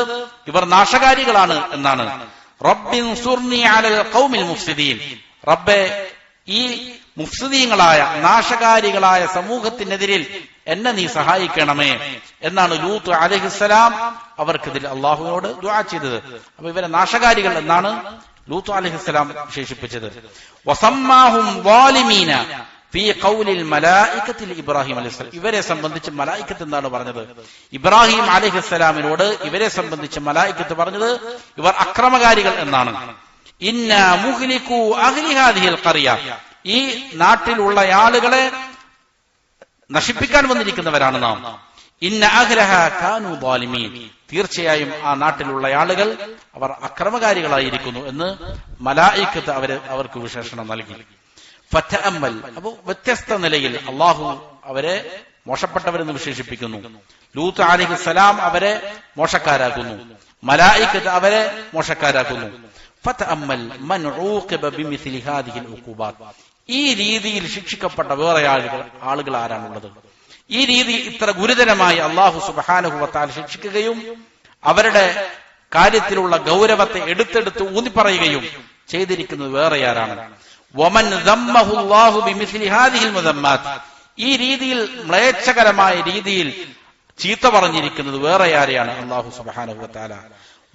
ഇവർ നാശകാരികളാണ് എന്നാണ്. റബ്ബിൻസുർനി അലൽ ഖൗമിൽ മുഫ്സിദീൻ, റബ്ബേ ഈ മുഫ്സിദീങ്ങളായ നാശകാരികളായ സമൂഹത്തിനെതിരിൽ എന്നെ നീ സഹായിക്കണമേ എന്നാണ് ലൂത്ത് അലൈഹിസ്സലാം അവർക്കെതിരെ അള്ളാഹുവിനോട് ദുആ ചെയ്തത്. അപ്പൊ ഇവരെ നാശകാരികൾ എന്നാണ് ലൂത്ത് അലൈഹിസ്സലാം വിശേഷിപ്പിച്ചത്. വസമ്മാഹും വാലിമീന ഫീ ഖൗലിൽ മലായികത്തിൽ ഇബ്രാഹിം അലൈഹിസ്സലാം, ഇവരെ സംബന്ധിച്ച് മലായികത്ത് എന്താണ് പറഞ്ഞത്? ഇബ്രാഹിം അലൈഹിസ്സലാമിനോട് ഇവരെ സംബന്ധിച്ച് മലായികത്ത് പറഞ്ഞത് ഇവർ അക്രമകാരികൾ എന്നാണ്. ഇന്നാ മുഹ്ലികു അഹ്ലി ഹാദിഹിൽ ഖറിയ, ഈ നാട്ടിലുള്ള ആളുകളെ നശിപ്പിക്കാൻ വന്നിരിക്കുന്നവരാണ് നാം. ഇന്ന അഹ്ലഹ കാനൂ ളാലിമീൻ, തീർച്ചയായും ആ നാട്ടിലുള്ള ആളുകൾ അവർ അക്രമകാരികളായിരിക്കുന്നു എന്ന് മലായികത്ത് അവർക്ക് വിശേഷണം നൽകി. ഫതഅമ്മൽ, അപ്പോൾ വ്യത്യസ്ത നിലയിൽ അള്ളാഹു അവരെ മോശപ്പെട്ടവരെന്ന് വിശേഷിപ്പിക്കുന്നു. ലൂത്ത് അലൈഹിസ്സലാം അവരെ മോശക്കാരാക്കുന്നു, മലായികത്ത് അവരെ മോശക്കാരാക്കുന്നു. ഫതഅമ്മൽ മൻ ഊഖിബ ബിമിസ്ലി ഹാദിഹിൽ ഉഖൂബാത്ത്, ഈ രീതിയിൽ ശിക്ഷിക്കപ്പെട്ട വേറെ ആളുകൾ ആരാണുള്ളത്? ഈ രീതിയിൽ ഇത്ര ഗുരുതരമായി അല്ലാഹു സുബ്ഹാനഹു വ തആല ശിക്ഷിക്കുകയും അവരുടെ കാര്യത്തിലുള്ള ഗൗരവത്തെ എടുത്തെടുത്ത് ഊന്നിപ്പറയുകയും ചെയ്തിരിക്കുന്നത് വേറെ ആരാണ്? വമൻ ദമ്മഹു അല്ലാഹു ബിമിസ്ലി ഹാദിഹിൽ മുദമ്മാത്ത്, ഈ രീതിയിൽ മ്ലേച്ഛകരമായ രീതിയിൽ ചീത്ത പറഞ്ഞിരിക്കുന്നത് വേറെ ആരെയാണ്? അല്ലാഹു സുബ്ഹാനഹു വ തആല.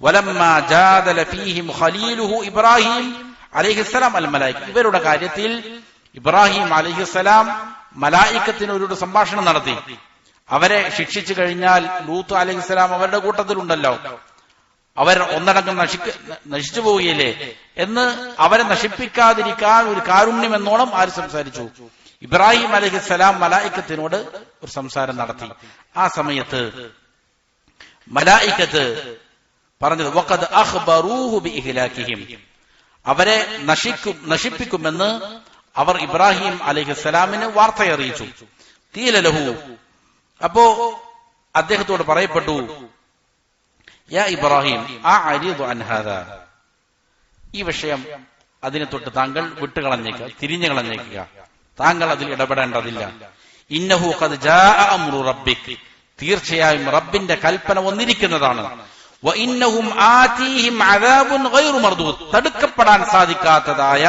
വലമ്മാ ജാദല ഫീഹിം ഖലീലുഹു ഇബ്രാഹിം അലൈഹിസ്സലാം അൽ മലായിക, ഇവരുടെ കാര്യത്തിൽ ഇബ്രാഹിം അലൈഹിസ്സലാം മലായികത്തിനോട് സംഭാഷണം നടത്തി. അവരെ ശിക്ഷിച്ചു കഴിഞ്ഞാൽ ലൂത്ത് അലൈഹിസ്സലാം അവരുടെ കൂട്ടത്തിലുണ്ടല്ലോ, അവർ ഒന്നടങ്കം നശിച്ചു പോവുകയില്ലേ എന്ന് അവരെ നശിപ്പിക്കാതിരിക്കാൻ ഒരു കാരുണ്യം എന്നോണം ആര് സംസാരിച്ചു? ഇബ്രാഹിം അലൈഹിസ്സലാം മലായികത്തിനോട് ഒരു സംസാരം നടത്തി. ആ സമയത്ത് മലായികത്ത് പറഞ്ഞത് വഖദ് അഖ്ബറൂഹു ബിഇഹ്ലാകിഹിം, അവരെ നശിപ്പിക്കുമെന്ന് അവർ ഇബ്രാഹിം അലൈഹിസ്സലാമിന് വാർത്തയറിയിച്ചു. ഖീല ലഹു, അപ്പോ അദ്ദേഹത്തോട് പറയപ്പെട്ടു, യാ ഇബ്രാഹിം അഅരിദു അൻ ഹാദാ, ഈ വിഷയം അതിനെ തൊട്ട് താങ്കൾ വിട്ടുകളഞ്ഞേക്കുക, തിരിഞ്ഞു കളഞ്ഞേക്കുക, താങ്കൾ അതിൽ ഇടപെടേണ്ടതില്ല. ഇന്നഹു ഖദ് ജാഅ അംറു റബ്ബിക്, തീർച്ചയായും റബ്ബിന്റെ കൽപ്പന വന്നിരിക്കുന്നതാണ്. വഇന്നഹും ആതീഹിം അദാബുൻ ഗൈറു മർദൂദ്, തടുക്കപ്പെടാൻ സാധിക്കാത്തതായ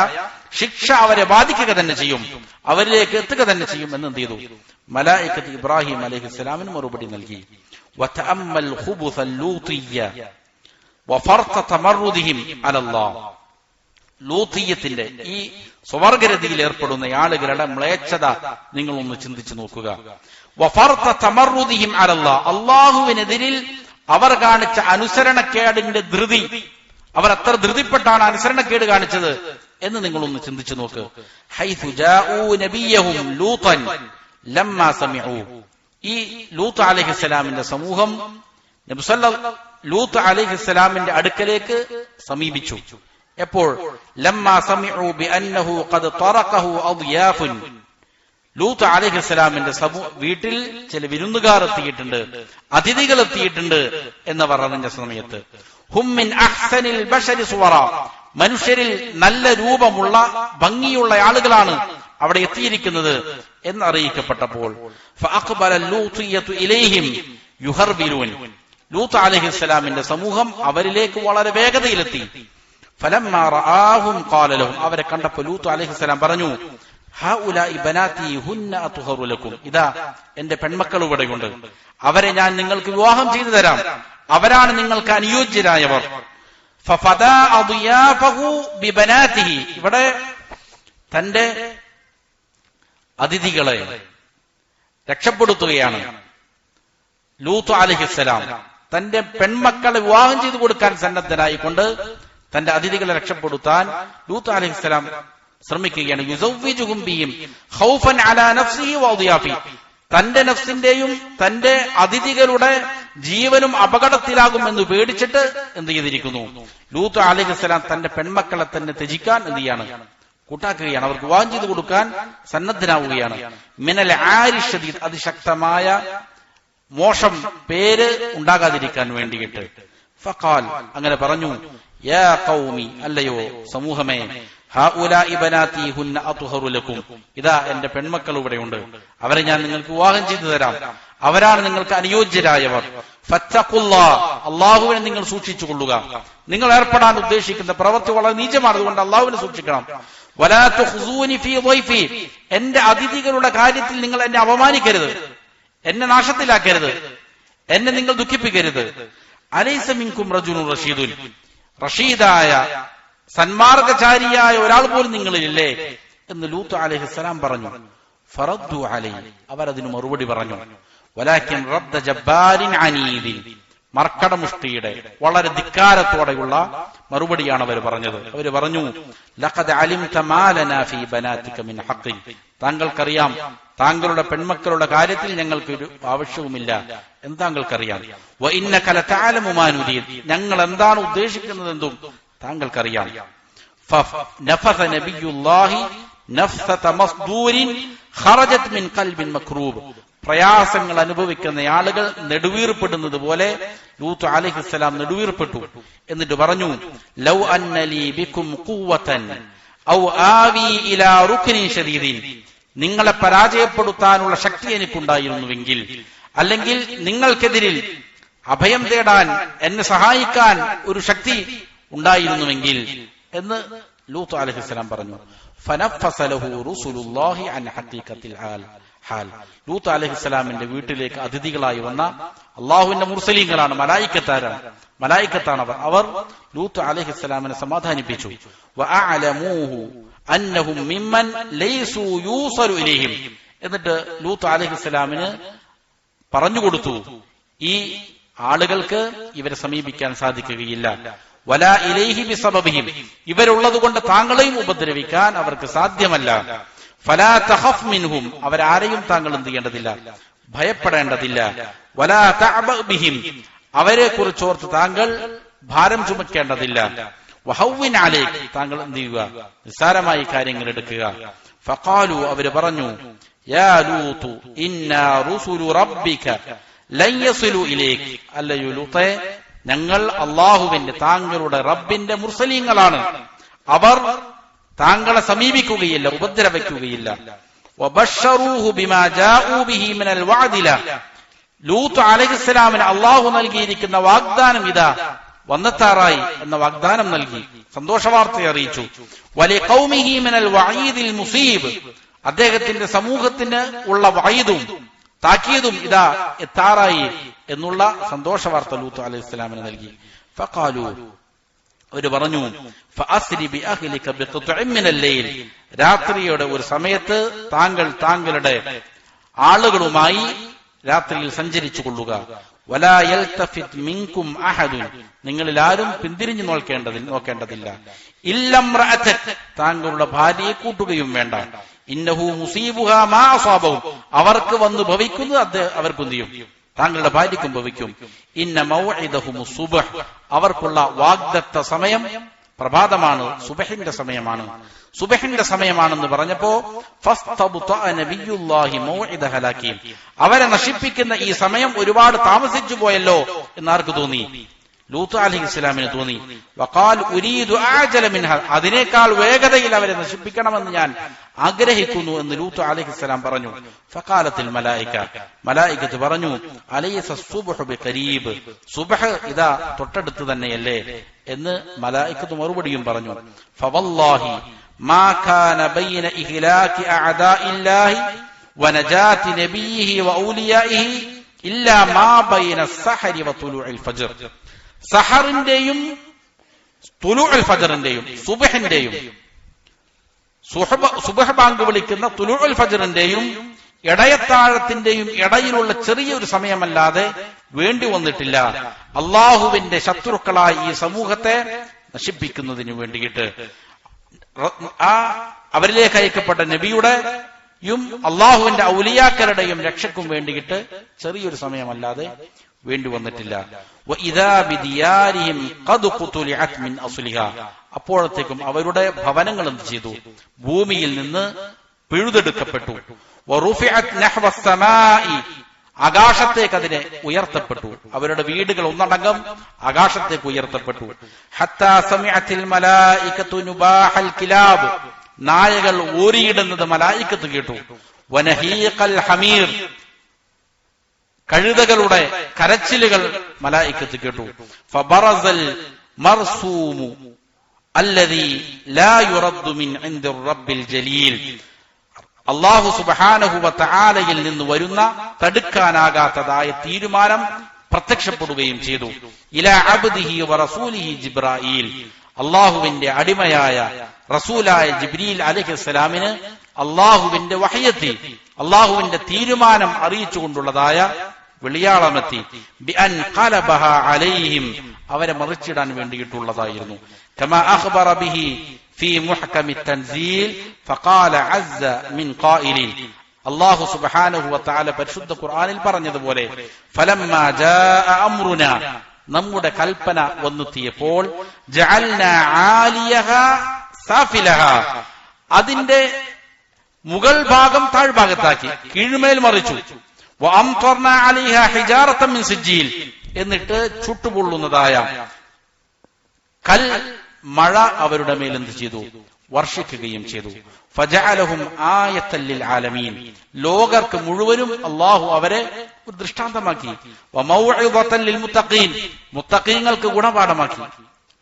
ശിക്ഷ അവരെ ബാധിക്കുക തന്നെ ചെയ്യും, അവരിലേക്ക് എത്തുക തന്നെ ചെയ്യും എന്ന് എന്ത് ചെയ്തു? മലായികത്ത് ഇബ്രാഹിം അലൈഹിസ്സലാമിന് മറുപടി നൽകി. വതഅമ്മൽ ഖുബുസൽ ലൂത്തിയ്യ വഫർത തമർറുദിഹിം അലല്ലാഹ്, ലൂത്തിയ്യത്തിന്റെ ഈ സ്വവർഗരതിയിൽ ഏർപ്പെടുന്ന ആളുകളുടെ മ്ലേച്ഛത നിങ്ങൾ ഒന്ന് ചിന്തിച്ചു നോക്കുക. വഫർത തമർറുദിഹിം അലല്ലാഹ്, അല്ലാഹുവിനെതിരിൽ അവർ കാണിച്ച അനുസരണക്കേടിന്റെ ധൃതി, അവർ അത്ര ധൃതിപ്പെട്ടാണ് അനുസരണക്കേട് കാണിച്ചത് എന്ന് നിങ്ങളൊന്ന് ചിന്തിച്ചു നോക്ക്. ഹൈതു ജാഊ നബിയഹും ലൂതൻ ലമ്മാ സമിഉ, ഈ ലൂത്ത് അലൈഹിസ്സലാമിന്റെ സമൂഹം ലൂത്ത് അലൈഹിസ്സലാമിന്റെ അടുക്കലേക്ക് സമീപിച്ചു. എപ്പോൾ? ലമ്മാ സമിഉ ബിഅന്നഹു ഖദ് തറഖഹു അദ്യാഫുൻ, ലൂത്ത് അലൈഹിസ്സലാമിന്റെ വീട്ടിൽ ചില വിരുന്നുകാർ എത്തിയിട്ടുണ്ട്, അതിഥികൾ എത്തിയിട്ടുണ്ട് എന്ന് പറഞ്ഞ സമയത്ത് ഹും മിൻ അഹ്സനിൽ ബശരി സുവറ, മനുഷ്യരിൽ നല്ല രൂപമുള്ള ഭംഗിയുള്ള ആളുകളാണ് അവിടെ എത്തിയിരിക്കുന്നത് എന്നറിയിക്കപ്പെട്ടപ്പോൾ ഫഅഖ്ബല ലൂത്തിയ്യതു ഇലൈഹിം യുഹർബിലൂൻ, ലൂത്ത് അലൈഹിസ്സലാമിന്റെ സമൂഹം അവരിലേക്ക് വളരെ വേഗതയിലെത്തി. ഫലമ്മാ റആഹും ഖാല ലഹും, അവരെ കണ്ടപ്പോൾ ലൂത്ത് അലൈഹിസ്സലാം പറഞ്ഞു, ഹൗലാഇ ബനാതി ഹുന്ന അത്ഹറു ലക്കും, ഇതാ എന്റെ പെൺമക്കൾ ഇവിടെയുണ്ട്, അവരെ ഞാൻ നിങ്ങൾക്ക് വിവാഹം ചെയ്തു തരാം, അവരാണ് നിങ്ങൾക്ക് അനുയോജ്യരായവർ. ഫഫദാ അദിയാഫഹു ബിബനാതിഹി, ഇവിടെ തന്റെ അതിഥികളെ രക്ഷപ്പെടുത്തുകയാണ് ലൂത്ത് അലൈഹിസ്സലാം. തന്റെ പെൺമക്കളെ വിവാഹം ചെയ്തു കൊടുക്കാൻ സന്നദ്ധനായിക്കൊണ്ട് തന്റെ അതിഥികളെ രക്ഷപ്പെടുത്താൻ ലൂത്ത് അലൈഹിസ്സലാം ശ്രമിക്കുകയാണ്. യുസവ്വിജുഹും ബിഹിം ഖൗഫൻ അലാ നഫ്സിഹി വഅദിയാഫി, തന്റെ നഫ്സിന്റെയും തന്റെ അതിഥികളുടെ ജീവനും അപകടത്തിലാകുമെന്ന് പേടിച്ചിട്ട് എന്ത് ചെയ്തിരിക്കുന്നു? ലൂത്ത് അലൈഹിസ്സലാം തന്റെ പെൺമക്കളെ തന്നെ ത്യജിക്കാൻ എന്ത് ചെയ്യാണ്? കൂട്ടാക്കുകയാണ്, അവർക്ക് വിവാഹം ചെയ്തു കൊടുക്കാൻ സന്നദ്ധനാവുകയാണ്. മിനൽ ആരി ഷദീദ്, അതിശക്തമായ മോശം പേര് ഉണ്ടാകാതിരിക്കാൻ വേണ്ടിയിട്ട്. ഫഖാൽ അങ്ങനെ പറഞ്ഞു, യാ ഖൗമി അല്ലയോ സമൂഹമേ, ഹൗലാഇ ബനാതി ഹുന്ന അത്ഹറു ലക്കും, ഇതാ എന്റെ പെൺമക്കൾ ഇവിടെയുണ്ട്, അവരെ ഞാൻ നിങ്ങൾക്ക് വിവാഹം ചെയ്തു തരാം, അവരാണ് നിങ്ങൾക്ക് അനുയോജ്യരായവർ. ഫത്തഖുല്ലാഹ്, അല്ലാഹുവിനെ നിങ്ങൾ സൂക്ഷിച്ചുകൊള്ളുക. നിങ്ങൾ ഏർപ്പെടാൻ ഉദ്ദേശിക്കുന്ന പ്രവൃത്തി വളരെ നീചമാണ്, അതുകൊണ്ട് അല്ലാഹുവിനെ സൂക്ഷിക്കണം. വലാ തുഖ്സൂനി ഫീ ളൈഫി, എന്റെ അതിഥികളുടെ കാര്യത്തിൽ നിങ്ങൾ എന്നെ അപമാനിക്കരുത്, എന്നെ നാശത്തിലാക്കരുത്, എന്നെ നിങ്ങൾ ദുഃഖിപ്പിക്കരുത്. അലൈസ മിൻകും റജുലുൻ റഷീദുൻ, റഷീദായ സന്മാർഗചാരിയായ ഒരാൾ പോലും നിങ്ങളിലില്ലേ എന്ന് ലൂത്ത് അലൈഹിസ്സലാം പറഞ്ഞു. ഫറദ്ദു അലൈഹി, അവരതിന് മറുപടി പറഞ്ഞു. വലാകിൻ റദ്ദ ജബ്ബാരിൻ അനീദിൻ, മർക്കടമുഷ്ടിയുടെ വളരെ ധിക്കാരത്തോടെയുള്ള മറുപടിയാണ് അവർ പറഞ്ഞത്. അവർ പറഞ്ഞു, ലഖദ് അലിംത മാ ലനാ ഫീ ബനാതിക മിൻ ഹഖ്ഖിൻ, താങ്കൾക്കറിയാം താങ്കളുടെ പെൺമക്കളുടെ കാര്യത്തിൽ ഞങ്ങൾക്ക് ഒരു ആവശ്യവുമില്ല എന്ന് താങ്കൾക്കറിയാം. വ ഇന്നക ലതഅലമു മാ നുരീദ്, ഞങ്ങൾ എന്താണ് ഉദ്ദേശിക്കുന്നതെന്നും താങ്കൾക്കറിയാം. ഫനഫസ നബിയുല്ലാഹി നഫ്സത മസ്ദൂരിൻ ഖറജത് മിൻ ഖൽബിൻ മക്രൂബ്, പ്രയാസങ്ങൾ അനുഭവിക്കുന്ന ആളുകൾ നെടുവീർപ്പെടുന്നത് പോലെ ലൂത്ത് അലൈഹിസ്സലാം നെടുവീർപ്പെട്ടു. എന്നിട്ട് പറഞ്ഞു, ലൗ അന്നലി ബികും ഖുവ്വതൻ ഔ ആവി ഇലാ റുക്നിൻ ശദീദിൻ, നിങ്ങളെ പരാജയപ്പെടുത്താനുള്ള ശക്തി എനിക്കുണ്ടായിരുന്നുവെങ്കിൽ, അല്ലെങ്കിൽ നിങ്ങൾക്കെതിരിൽ അഭയം തേടാൻ എന്നെ സഹായിക്കാൻ ഒരു ശക്തി ഉണ്ടായിരുന്നുവെങ്കിൽ എന്ന് ലൂത്ത് അലൈഹിസ്സലാം പറഞ്ഞു. ഫനഫസ ലഹു റസൂലുള്ളാഹി അൻ ഹഖീഖത്തിൽ ഹാൽ, ലൂത്ത് അലൈഹിസ്സലാമിന്റെ വീട്ടിലേക്ക് അതിഥികളായി വന്ന അള്ളാഹുവിന്റെ മുർസലീങ്ങളാണ്, മലായിക്കത്താണ് അവർ ലൂത്ത് അലൈഹിസ്സലാമിനെ സമാധാനിപ്പിച്ചു. വഅഅലമൂഹു അന്നഹും മിമ്മൻ ലൈസു യൂസലു ഇലൈഹിം, എന്നിട്ട് ലൂത്ത് അലൈഹിസ്സലാമിന് പറഞ്ഞുകൊടുത്തു, ഈ ആളുകൾക്ക് ഇവരെ സമീപിക്കാൻ സാധിക്കുകയില്ല. വലാ ഇലൈഹി ബിസബബിഹിം, ഇവരുള്ളത് കൊണ്ട് താങ്കളെയും ഉപദ്രവിക്കാൻ അവർക്ക് സാധ്യമല്ല. ഫലാ തഖഫ് മിൻഹും, അവരാരെയും താങ്കൾ എന്ത് ചെയ്യേണ്ടതില്ല, ഭയപ്പെടേണ്ടതില്ല. വലാ തഅബ ബിഹിം, അവരെ കുറിച്ചോർത്ത് താങ്കൾ ഭാരം ചുമക്കേണ്ടതില്ല. വഹവ്വിൻ അലൈക്, താങ്കൾ എന്ത് ചെയ്യുക, നിസ്സാരമായി കാര്യങ്ങൾ എടുക്കുക. ഫഖാലു, അവര് പറഞ്ഞു, യാ ലൂത്ത് ഇന്നാ റുസുലു റബ്ബിക ലൻ യസിലു ഇലൈക്, അല്ലയോ ലൂത്തേ, ഞങ്ങൾ അള്ളാഹുവിന്റെ താങ്കളുടെ റബ്ബിന്റെ മുർസലീങ്ങളാണ്, അവർ താങ്കളെ സമീപിക്കുകയില്ല, ഉപദ്രവിക്കുകയില്ല. വബശ്ശറൂഹു ബിമാ ജാഊ ബിഹി മിനൽ വഅദില, ലൂത്ത് അലൈഹിസ്സലാമിന് അള്ളാഹു നൽകിയിരിക്കുന്ന വാഗ്ദാനം ഇതാ വന്നെത്താറായി എന്ന വാഗ്ദാനം നൽകി, സന്തോഷവാർത്തയെ അറിയിച്ചു. വലിഖൗമിഹി മിനൽ വഈദിൽ മുസീബ്, അദ്ദേഹത്തിന്റെ സമൂഹത്തിന് ഉള്ള വഈദും താക്കീതും ഇതാ എത്താറായി എന്നുള്ള സന്തോഷവാർത്ത ലൂത്ത് അലൈഹിസ്സലാമിന് നൽകി. ഫഖാലു, അവര് പറഞ്ഞു, ഫഅസ്രി ബിഅഹ്ലിക ബിഖത്ഇൻ മിനൽ ലൈൽ, രാത്രിയുടെ ഒരു സമയത്ത് താങ്കൾ താങ്കളുടെ ആളുകളുമായി രാത്രിയിൽ സഞ്ചരിച്ചു കൊള്ളുക. വലാ യൽതഫിത് മിൻകും അഹദുൻ, നിങ്ങളിൽ ആരും പിന്തിരിഞ്ഞു നോക്കേണ്ടതില്ല. ഇല്ലംറഅതക, താങ്കളുടെ ഭാര്യയെ കൂട്ടുകയും വേണ്ട. ഇന്നഹു മുസീബുഹാ മാ അസാബഹു, അവർക്ക് വന്നു ഭവിക്കുന്നത് അവർക്കും ചെയ്യും, താങ്കളുടെ ഭാര്യയ്ക്കും ഭവിക്കും. ഇന്ന മൗഇദഹുമുസ് സുബ്ഹ്, അവർക്കുള്ള വാഗ്ദത്ത സമയം പ്രഭാതമാണ്, സുബഹിന്റെ സമയമാണ്. സുബഹിന്റെ സമയമാണെന്ന് പറഞ്ഞപ്പോ ഫസ്തബ്തഅ നബിയുല്ലാഹി മൗഇദ ഹലാകി, അവരെ നശിപ്പിക്കുന്ന ഈ സമയം ഒരുപാട് താമസിച്ചു പോയല്ലോ എന്നാർക്ക് തോന്നി, ലൂത്ത് അലൈഹിസ്സലാമിന് തോന്നി. വഖാൽ ഉരീദു അഅജല മിൻഹ, അതിനേക്കാൾ വേഗതയിൽ അവരെ നശിപ്പിക്കണമെന്ന് ഞാൻ ആഗ്രഹിക്കുന്നു എന്ന് ലൂത്ത് അലൈഹിസ്സലാം പറഞ്ഞു. ഫഖാലത്തിൽ മലായിക, മലായികത്ത് പറഞ്ഞു, അലൈസ സുബ്ഹു ബിഖരീബ്, സുബ്ഹ് ഇതാ തൊട്ടടുത്ത് തന്നെയല്ലേ എന്ന് മലായികത്ത് മറുപടിയും പറഞ്ഞു. ഫവല്ലാഹി മാ കാന ബൈന ഇഹ്ലാകി അഅദാഇല്ലാഹി വനജാതി നബിയിഹി വഔലിയാഇഹി ഇല്ലാ മാ ബൈന സഹരി വതുലൂഇൽ ഫജ്ർ, സഹറിന്റെയും തുലൂഉൽ ഫജ്റിന്റെയും സുബ്ഹിന്റെയും സുബ്ഹ് ബാങ്ക് വിളിക്കുന്ന തുലൂഉൽ ഫജ്റിന്റെയും ഇടയത്താഴത്തിന്റെയും ഇടയിലുള്ള ചെറിയൊരു സമയമല്ലാതെ വേണ്ടി വന്നിട്ടില്ല അള്ളാഹുവിന്റെ ശത്രുക്കളായ ഈ സമൂഹത്തെ നശിപ്പിക്കുന്നതിന് വേണ്ടിയിട്ട്. ആ അവരിലേക്ക് അയക്കപ്പെട്ട നബിയുടെയും അള്ളാഹുവിന്റെ ഔലിയാക്കളുടെയും രക്ഷയ്ക്കും വേണ്ടിയിട്ട് ചെറിയൊരു സമയമല്ലാതെ വേണ്ടി വന്നിട്ടില്ല. അപ്പോഴത്തേക്കും അവരുടെ ഭവനങ്ങൾ എന്ത് ചെയ്തു, ഭൂമിയിൽ നിന്ന് പിഴുതെടുക്കപ്പെട്ടു. ആകാശത്തേക്ക് അതിനെ ഉയർത്തപ്പെട്ടു. അവരുടെ വീടുകൾ ഒന്നടങ്കം ആകാശത്തേക്ക് ഉയർത്തപ്പെട്ടു. ഹത്താ സമിഅത്തിൽ മലായികത്തു നുബാഹൽ കിലാബ്, നായകൾ ഓരിയിടുന്നത് മലായികത്ത് കേട്ടു. വനഹീഖൽ ഹമീർ, കഴുതകളുടെ കരച്ചിലുകൾ മലായികത്ത് കേട്ടു. ഫബറസൽ മർസൂമു അല്ലദീ ലാ യുറദ്ദു മിൻ ഇൻദി റബ്ബിൽ ജലീൽ, അല്ലാഹു സുബ്ഹാനഹു വ തആലയിൽ നിന്ന് വരുന്ന തടുക്കാനാകാത്തതായ തീരുമാനം പ്രത്യക്ഷപ്പെടുകയും ചെയ്തു. ഇലാ അബ്ദിഹി വ റസൂലിഹി ജിബ്രായീൽ, അല്ലാഹുവിന്റെ അടിമയായ റസൂലായ ജിബ്രീൽ അലൈഹിസ്സലാമിന് അല്ലാഹുവിന്റെ വഹയ്യെത്തി, അല്ലാഹുവിന്റെ തീരുമാനം അറിയിച്ചുകൊണ്ടുള്ളതായ വെളിയാളമെത്തി. ബിഅൻ ഖലബഹ അലൈഹിം, അവരെ മറിച്ചിടാൻ വേണ്ടിയിട്ടുള്ളതായിരുന്നു. കമാ അഖ്ബറ ബിഹി ഫീ മുഹ്കമി തൻസീൽ ഫഖാല അസ്സ മിൻ ഖായിലിൻ, അല്ലാഹു സുബ്ഹാനഹു വ തആല പരിശുദ്ധ ഖുർആനിൽ പറഞ്ഞതുപോലെ ഫലമ്മാ ജാഅ അംറുനാ, നമ്മുടെ കൽപ്പന വന്നെത്തിയപ്പോൾ ജഅൽനാ ആലിയഹാ സാഫിലഹാ, അതിന്റെ മുകൾ ഭാഗം താഴ്ഭാഗത്താക്കി, കീഴ്മേൽ മറിച്ചു. വഅംതർനാ അലൈഹാ ഹിജാറത്തൻ മിൻ സിജ്ജീൽ, എന്നിട്ട് ചുട്ടുപൊള്ളുന്നതായ കൽ മഴ അവരുടെ മേൽ എന്ത് ചെയ്തു? വർഷിക്കുകയും ചെയ്തു. ഫജഅലഹും ആയത്തൻ ലിൽ ആലമീൻ, ലോകർക്ക് മുഴുവനും അല്ലാഹു അവരെ ഒരു ദൃഷ്ടാന്തമാക്കി. വമൗഇദത്തൻ ലിൽ മുത്തഖീൻ, മുത്തഖീങ്ങൾക്ക് ഗുണപാഠമാക്കി.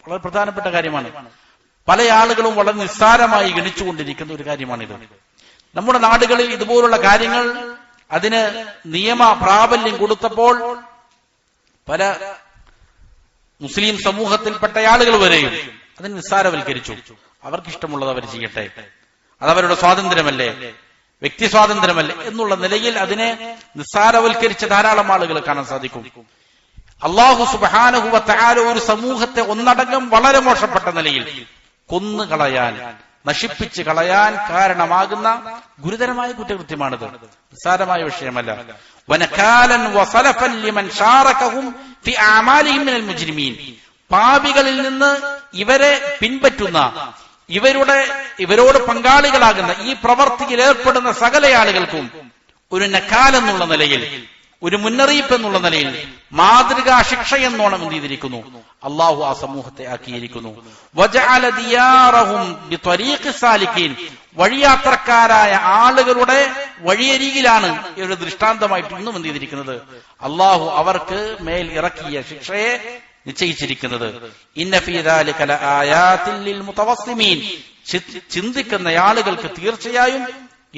വളരെ പ്രധാനപ്പെട്ട കാര്യമാണ്. പല ആളുകളും വളരെ നിസ്സാരമായി ഗണിച്ചുകൊണ്ടിരിക്കുന്ന ഒരു കാര്യമാണിത്. നമ്മുടെ നാടുകളിൽ ഇതുപോലുള്ള കാര്യങ്ങൾ അതിന് നിയമ പ്രാബല്യം കൊടുത്തപ്പോൾ പല മുസ്ലിം സമൂഹത്തിൽപ്പെട്ട ആളുകൾ വരെയും അതിന് നിസ്സാരവൽക്കരിച്ചു. അവർക്കിഷ്ടമുള്ളത് അവർ ചെയ്യട്ടെ, അതവരുടെ സ്വാതന്ത്ര്യമല്ലേ, വ്യക്തി സ്വാതന്ത്ര്യമല്ലേ എന്നുള്ള നിലയിൽ അതിനെ നിസ്സാരവൽക്കരിച്ച ധാരാളം ആളുകൾ കാണാൻ സാധിക്കും. അല്ലാഹു സുബ്ഹാനഹു വ തആല ഒരു സമൂഹത്തെ ഒന്നടങ്കം വളരെ മോശപ്പെട്ട നിലയിൽ കൊന്നുകളയാൻ, നശിപ്പിച്ച് കളയാൻ കാരണമാകുന്ന ഗുരുതരമായ കുറ്റകൃത്യമാണിത്. നിസ്സാരമായ വിഷയമല്ല. വനകാലൻ വസലഫൻ ലിമൻ ശാറകഹും ഫി അഅമാലിഹിം മിനൽ മുജ്രിമീൻ, പാപികളിൽ നിന്ന് ഇവരെ പിൻപറ്റുന്ന, ഇവരോട് പങ്കാളികളാകുന്ന, ഈ പ്രവർത്തിയിൽ ഏർപ്പെടുന്ന സകല ആളുകൾക്കും ഒരു നക്കാൽ എന്നുള്ള നിലയിൽ, ഒരു മുന്നറിയിപ്പ് എന്നുള്ള നിലയിൽ, മാതൃകാ ശിക്ഷ എന്നോണം എന്ത് ചെയ്തിരിക്കുന്നു? അള്ളാഹു ആ സമൂഹത്തെ ആക്കിയിരിക്കുന്നു. വജഅല ദിയാറഹും ബിത്വരീഖി സാലിക്കീൻ, വഴിയാത്രക്കാരായ ആളുകളുടെ വഴിയരികിലാണ് ഒരു ദൃഷ്ടാന്തമായിട്ട് ഇന്നും എന്ത് ചെയ്തിരിക്കുന്നത്? അള്ളാഹു അവർക്ക് മേൽ ഇറക്കിയ ശിക്ഷയെ നിശ്ചയിച്ചിരിക്കുന്നത്. ഇന്ന ഫീ ദാലിക ലആയാതിൻ ലിൽ മുതവസ്സിമീൻ, ചിന്തിക്കുന്ന ആളുകൾക്ക് തീർച്ചയായും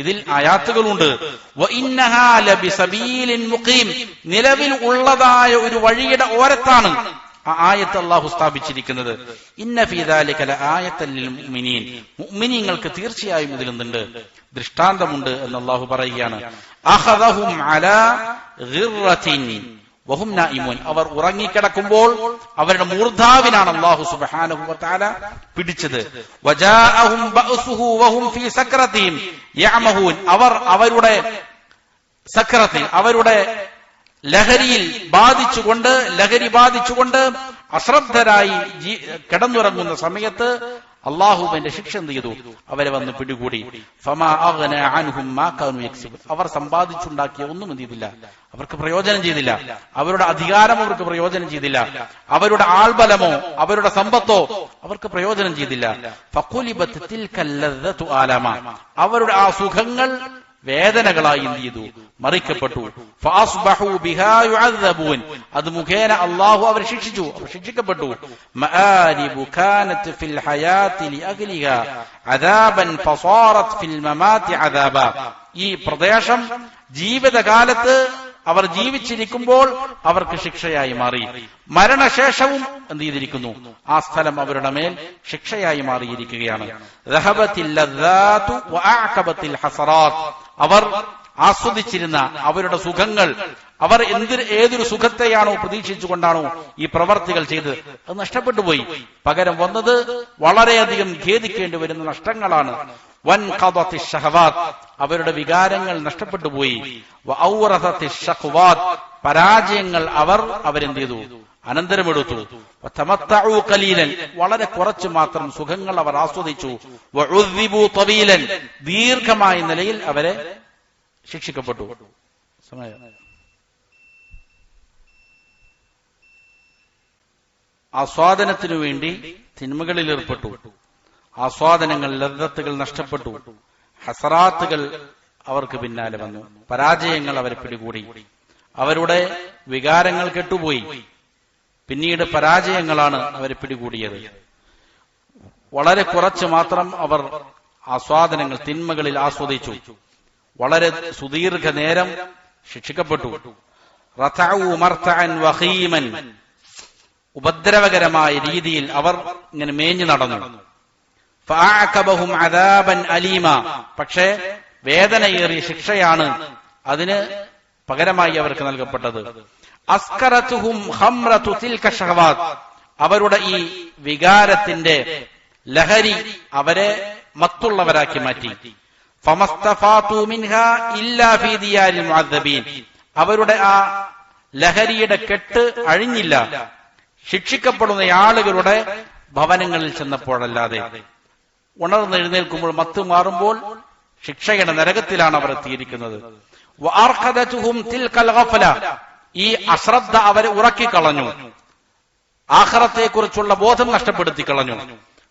ഇതിൽ ആയാത്തുകളുണ്ട്. വഇന്നഹാ ലബിസബീലിൻ മുഖീം, നിലവിൽ ഉള്ളതായ ഒരു വഴിയുടെ ഓരത്താണ് ആ ആയത്ത് അല്ലാഹു സ്ഥാപിച്ചിരിക്കുന്നത്. ഇന്ന ഫീ ദാലിക ലആയതൻ ലിൽ മുഅ്മിനീൻ, മുഅ്മിനീങ്ങൾക്ക് തീർച്ചയായും ഇതിലുണ്ട്, ദൃഷ്ടാന്തമുണ്ട് എന്ന് അല്ലാഹു പറയുകയാണ്. അഖദഹും അലാ ഗിർറത്തിൻ വഹും നായിമൂൻ, അവർ ഉറങ്ങിക്കിടക്കുമ്പോൾ അവരുടെ മൂർധാവിനാണ് അല്ലാഹു സുബ്ഹാനഹു വ തആല പിടിച്ചത്. വജാഅഹും ബഅസുഹു വഹും ഫീ സക്രതിഹിം യഅമഹൂൻ, അവർ അവരുടെ സക്രത്തിൽ, അവരുടെ ലഹരി ബാധിച്ചുകൊണ്ട് അശ്രദ്ധരായി കിടന്നുറങ്ങുന്ന സമയത്ത് അള്ളാഹുവിന്റെ ശിക്ഷ എന്ത് ചെയ്തു? അവരെ വന്ന് പിടികൂടി. ഫമാ അഗ്ന അൻഹും മാ കാനൂ യക്സിബൂൻ, അവർ സമ്പാദിച്ചുണ്ടാക്കിയ ഒന്നും എന്ത് ചെയ്തില്ല, അവർക്ക് പ്രയോജനം ചെയ്തില്ല. അവരുടെ അധികാരം അവർക്ക് പ്രയോജനം ചെയ്തില്ല. അവരുടെ ആൾബലമോ അവരുടെ സമ്പത്തോ അവർക്ക് പ്രയോജനം ചെയ്തില്ല. ഫഖുലിബത് തിൽകൽ ലദ്ദതു ആലമ, അവരുടെ ആ സുഖങ്ങൾ വേദനകളായി എന്ത് ചെയ്തു? മറിക്കപ്പെട്ടു. ഫഅസ്ബഹു ബിഹാ യുഅദ്ദബൂൻ, അത് മുഖേന അല്ലാഹു അവരെ ശിക്ഷിച്ചു, അവർ ശിക്ഷിക്കപ്പെട്ടു. മആരിബു കാനത് ഫിൽ ഹയാതി ലിഅഗ്ലിഹാ അദാബൻ ഫസാറത് ഫിൽ മമാതി അദാബ, ഈ പ്രദേശം ജീവിതകാലത്ത് അവർ ജീവിച്ചിരിക്കുമ്പോൾ അവർക്ക് ശിക്ഷയായി മാറി, മരണശേഷവും എന്ത് ചെയ്തിരിക്കുന്നു? ആ സ്ഥലം അവരുടെ മേൽ ശിക്ഷയായി മാറിയിരിക്കുകയാണ്. ദഹബത്തിൽ ലദ്ദാതു വഅഅഖബത്തിൽ ഹസറാത്ത്, അവർ ആസ്വദിച്ചിരുന്ന അവരുടെ സുഖങ്ങൾ, അവർ ഏതൊരു സുഖത്തെയാണോ പ്രതീക്ഷിച്ചുകൊണ്ടാണോ ഈ പ്രവർത്തികൾ ചെയ്ത്, അത് നഷ്ടപ്പെട്ടു പോയി. പകരം വന്നത് വളരെയധികം ഖേദിക്കേണ്ടി വരുന്ന നഷ്ടങ്ങളാണ്. വൻഖദത്തി ശഹവാത്ത്, അവരുടെ വികാരങ്ങൾ നഷ്ടപ്പെട്ടു പോയി. വഔറസത്തി ശഖ്വാത്ത്, പരാജയങ്ങൾ അവരെന്ത് ചെയ്തു? അനന്തരമെടുത്തു. വതമത്തഉ ഖലീലൻ, വളരെ കുറച്ച് മാത്രം സുഖങ്ങൾ അവർ ആസ്വദിച്ചു. വഉദ്ദിബു തവീലൻ, ദീർഘമായ നിലയിൽ അവരെ ശിക്ഷിക്കപ്പെട്ടു. സമയം ആസ്വാദനത്തിനു വേണ്ടി തിന്മകളിൽ ഏർപ്പെട്ടു. ആസ്വാദനങ്ങൾ, ലദ്ദത്തുകൾ നഷ്ടപ്പെട്ടു. ഹസറാത്തുകൾ അവർക്ക് പിന്നാലെ വന്നു. പരാജയങ്ങൾ അവരെ പിടികൂടി. അവരുടെ വികാരങ്ങൾ കെട്ടുപോയി. പിന്നീട് പരാജയങ്ങളാണ് അവരെ പിടികൂടിയത്. വളരെ കുറച്ച് മാത്രം അവർ ആസ്വാദനങ്ങൾ, തിന്മകളിൽ ആസ്വദിച്ചു. വളരെ സുദീർഘ നേരം ശിക്ഷിക്കപ്പെട്ടു. റതഉ മർതഅൻ വഖീമൻ, ഉപദ്രവകരമായ രീതിയിൽ അവർ ഇങ്ങനെ മേഞ്ഞു നടന്നു. ഫഅഅകബഹും അദാബൻ അലീമ, പക്ഷേ വേദനയേറിയ ശിക്ഷയാണ് അതിന് പകരമായി അവർക്ക് നൽകപ്പെട്ടത്. അസ്കറതുഹും ഖംറതു തിൽക ശഹവാത്, അവരുടെ ഈ വികാരത്തിന്റെ ലഹരി അവരെ മത്തുള്ളവരാക്കി മാറ്റി. ഫമസ്തഫാതു മിൻഹാ ഇല്ലാ ഫീ ദിയാരിൽ മുഅദ്ദബീൻ, അവരുടെ ആ ലഹരിയുടെ കെട്ട് അഴിഞ്ഞില്ല ശിക്ഷിക്കപ്പെടുന്ന ആളുകളുടെ ഭവനങ്ങളിൽ ചെന്നപ്പോഴല്ലാതെ. ഉണർന്നെഴുന്നേൽക്കുമ്പോൾ മത്ത് മാറുമ്പോൾ ശിക്ഷയുടെ നരകത്തിലാണ് അവർ എത്തിയിരിക്കുന്നത്. വഅർഖദതുഹും തിൽകൽ ഗഫല, ഈ അശ്രദ്ധ അവരെ ഉറക്കിക്കളഞ്ഞു, ആഖിറത്തെക്കുറിച്ചുള്ള ബോധം നഷ്ടപ്പെടുത്തി കളഞ്ഞു.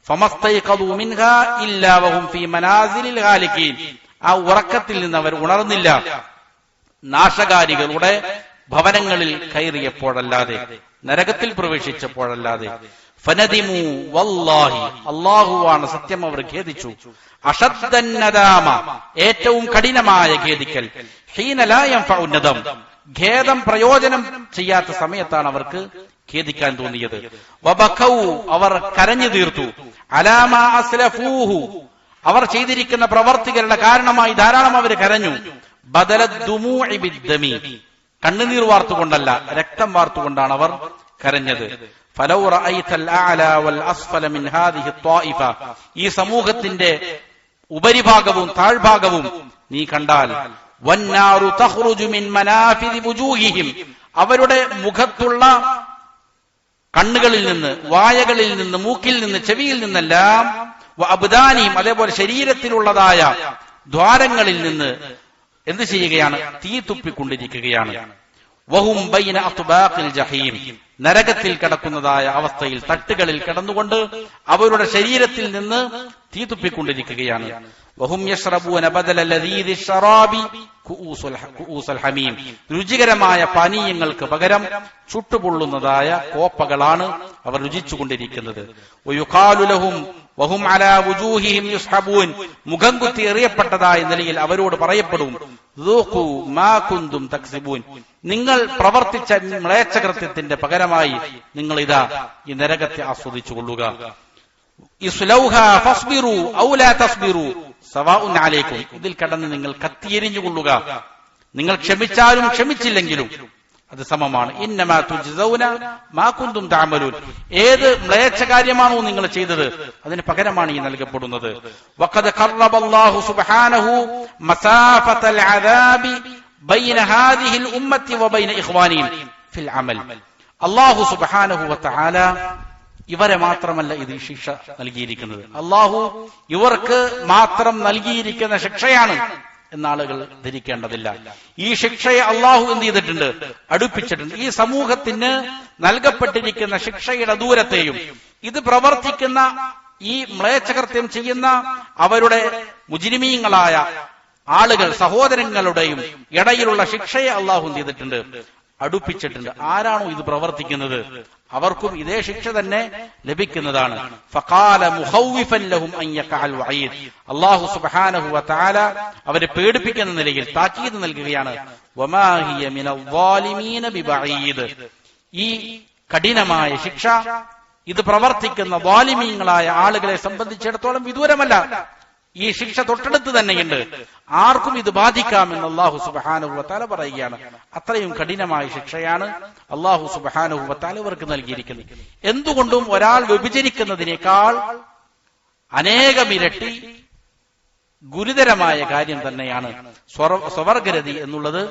ഫമസ്തൈഖദു മിൻഹാ ഇല്ലാ വഹും ഫീ മനാസിലിൽ ഹാലികീൻ, ആ ഉറക്കത്തിൽ നിന്ന് അവർ ഉണർന്നില്ല നാശകാരികളുടെ ഭവനങ്ങളിൽ കയറിയപ്പോഴല്ലാതെ, നരകത്തിൽ പ്രവേശിച്ചപ്പോഴല്ലാതെ. ഫനദിമു വല്ലാഹി, അല്ലാഹുവാണ് സത്യം, അവർ ഖേദിച്ചു. അഷദ്ദൻ നദാമ, ഏറ്റവും കഠിനമായ ഖേദിക്കൽ. ഹീന ലാ യൻഫഉ നദം, ഖേദം പ്രയോജനം ചെയ്യാത്ത സമയത്താണ് അവർക്ക് ഖേദിക്കാൻ തോന്നിയത്. വബഖൗ, അവർ കരഞ്ഞു തീർത്തു. അലാമാ അസ്ലഫൂഹു, അവർ ചെയ്തിരിക്കുന്ന പ്രവർത്തികളുടെ കാരണമായി ധാരാളം അവർ കരഞ്ഞു. ബദലദ്ദുമൂഇ ബിദ്ദമി, കണ്ണുനീർ വാർത്തുകൊണ്ടല്ല, രക്തം വാർത്തുകൊണ്ടാണ് അവർ കരഞ്ഞത്. ഫലൗ റഅയ്തൽ അഅല വൽ അസ്ഫല മിൻ ഹാദിഹി ത്വായിഫ, ഈ സമൂഹത്തിന്റെ ഉപരിഭാഗവും താഴ്ഭാഗവും നീ കണ്ടാൽ, വന്നാറു തഖ്റുജു മിൻ മനാഫിദി വുജൂഹിഹിം, അവരുടെ മുഖത്തുള്ള കണ്ണുകളിൽ നിന്ന്, വായകളിൽ നിന്ന്, മൂക്കിൽ നിന്ന്, ചെവിയിൽ നിന്നെല്ലാം, വഅബ്ദാനിഹിം, അതേപോലെ ശരീരത്തിലുള്ളതായ ദ്വാരങ്ങളിൽ നിന്ന് എന്ത് ചെയ്യുകയാണ്? തീ തുപ്പിക്കൊണ്ടിരിക്കുകയാണ്. വഹും ബൈന അത്ബാഖിൽ ജഹീം, നരകത്തിൽ കിടക്കുന്നതായ അവസ്ഥയിൽ തട്ടുകളിൽ കിടന്നുകൊണ്ട് അവരുടെ ശരീരത്തിൽ നിന്ന് തീ തുപ്പിക്കൊണ്ടിരിക്കുകയാണ്. വഹും യശ്റബൂന ബദല ലദീദി ശറാബി കുഊസുൽ ഹമീം, രുചികരമായ പാനീയങ്ങൾക്ക് പകരം ചുട്ടുപൊള്ളുന്നതായ കോപ്പകളാണ് അവർ രുചിച്ചുകൊണ്ടിരിക്കുന്നത്. വയുഖാലു ലഹും വഹും അലാ വുജൂഹിഹിം യുസ്ഹബൂൻ, മുഖം കുത്തി എറിയപ്പെട്ടതായ നിലയിൽ അവരോട് പറയപ്പെടും, ദൂഖു മാ കുന്തും തക്സിബൂൻ, നിങ്ങൾ പ്രവർത്തിച്ച മ്ലേച്ഛകൃത്യത്തിന്റെ പകരമായി നിങ്ങൾ ഇതാ ഈ നരകത്തെ ആസ്വദിച്ചു കൊള്ളുക. ഇസ്ലൗഹാ ഫസ്ബിറു ഔ ലാ തസ്ബിറു സവാഉൻ അലൈക്കും, ഇതിൽ കടന്ന് നിങ്ങൾ കത്തിയെരിഞ്ഞു കൊള്ളുക, നിങ്ങൾ ക്ഷമിച്ചാലും ക്ഷമിച്ചില്ലെങ്കിലും അത് സമമാണ്. ഇന്നമാ തുജ്സൗന മാ കുന്തും തഅമലൂൻ, ഏത് മ്ലേച്ഛ കാര്യമാണോ നിങ്ങൾ ചെയ്തത് അതിന് പകരമാണ് ഈ നൽകപ്പെടുന്നത്. വഖദ് ഖറബല്ലാഹു സുബ്ഹാനഹു മസാഫതൽ അദാബി ബൈന ഹാദിഹിൽ ഉമ്മത്തി വബൈന ഇഖ്വാനിഹിം ഫിൽ അമൽ, അല്ലാഹു സുബ്ഹാനഹു വതആല ഇവരെ മാത്രമല്ല ഇത് ശിക്ഷ നൽകിയിരിക്കുന്നത്, അല്ലാഹു ഇവർക്ക് മാത്രം നൽകിയിരിക്കുന്ന ശിക്ഷയാണ് എന്നാളുകൾ ധരിക്കേണ്ടതില്ല. ഈ ശിക്ഷയെ അള്ളാഹു എന്ത് ചെയ്തിട്ടുണ്ട്? അടുപ്പിച്ചിട്ടുണ്ട്. ഈ സമൂഹത്തിന് നൽകപ്പെട്ടിരിക്കുന്ന ശിക്ഷയുടെ ദൂരത്തെയും ഇത് പ്രവർത്തിക്കുന്ന ഈ മ്ലേച്ഛകൃത്യം ചെയ്യുന്ന അവരുടെ മുജ്രിമീങ്ങളായ ആളുകൾ സഹോദരങ്ങളുടെയും ഇടയിലുള്ള ശിക്ഷയെ അള്ളാഹു എന്ത് ചെയ്തിട്ടുണ്ട്? അടുപ്പിച്ചിട്ടുണ്ട്. ആരാണോ ഇത് പ്രവർത്തിക്കുന്നത് അവർക്കും ഇതേ ശിക്ഷ തന്നെ ലഭിക്കുന്നതാണ്. ഫഖാല മുഖവ്വിഫൻ ലഹും അൻ യഖഅൽ വഈദ്, അല്ലാഹു സുബ്ഹാനഹു വ തആല അവരെ പേടിപ്പിക്കുന്ന നിലയിൽ താക്കീത് നൽകുകയാണ്. വമാ ഹിയ മിനൽ ളാലിമീന ബിബഈദ്, ഈ കഠിനമായ ശിക്ഷ ഇത് പ്രവർത്തിക്കുന്ന ളാലിമീങ്ങളായ ആളുകളെ സംബന്ധിച്ചിടത്തോളം വിദൂരമല്ല. ഈ ശിക്ഷ തൊട്ടടുത്ത് തന്നെയുണ്ട്, ആർക്കും ഇത് ബാധിക്കാമെന്ന് അല്ലാഹു സുബ്ഹാനഹു വ തആല പറയുകയാണ്. അത്രയും കഠിനമായ ശിക്ഷയാണ് അല്ലാഹു സുബ്ഹാനഹു വ തആല ഇവർക്ക് നൽകിയിരിക്കുന്നത്. എന്തുകൊണ്ടും ഒരാൾ വ്യഭിചരിക്കുന്നതിനേക്കാൾ അനേകമിരട്ടി ഗുരുതരമായ കാര്യം തന്നെയാണ് സ്വവർഗരതി എന്നുള്ളത്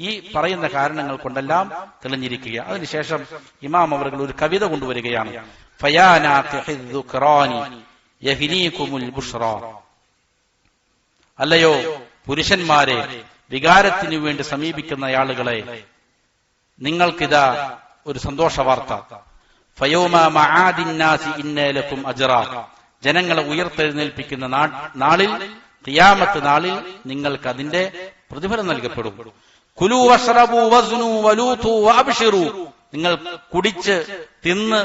ഈ പറയുന്ന കാരണങ്ങൾ കൊണ്ടെല്ലാം തെളിഞ്ഞിരിക്കുക. അതിനുശേഷം ഇമാം അവർ ഒരു കവിത കൊണ്ടുവരികയാണ്. അല്ലയോ പുരുഷന്മാരെ, വികാരത്തിനു വേണ്ടി സമീപിക്കുന്ന ആളുകളെ, നിങ്ങൾക്കിതാ ഒരു സന്തോഷ വാർത്ത. ഫയൗമ മആദിൻ നാസി ഇന്ന ലക്കും അജ്റാ, ജനങ്ങളെ ഉയർത്തെഴുന്നേൽപ്പിക്കുന്ന നാളിൽ, ഖിയാമത്ത് നാളിൽ നിങ്ങൾക്ക് അതിന്റെ പ്രതിഫലം നൽകപ്പെടും. കുലൂ വശ്റബൂ വസ്നൂ വലൂതു വഅബ്ശിറൂ, നിങ്ങൾ കുടിച്ച് തിന്ന്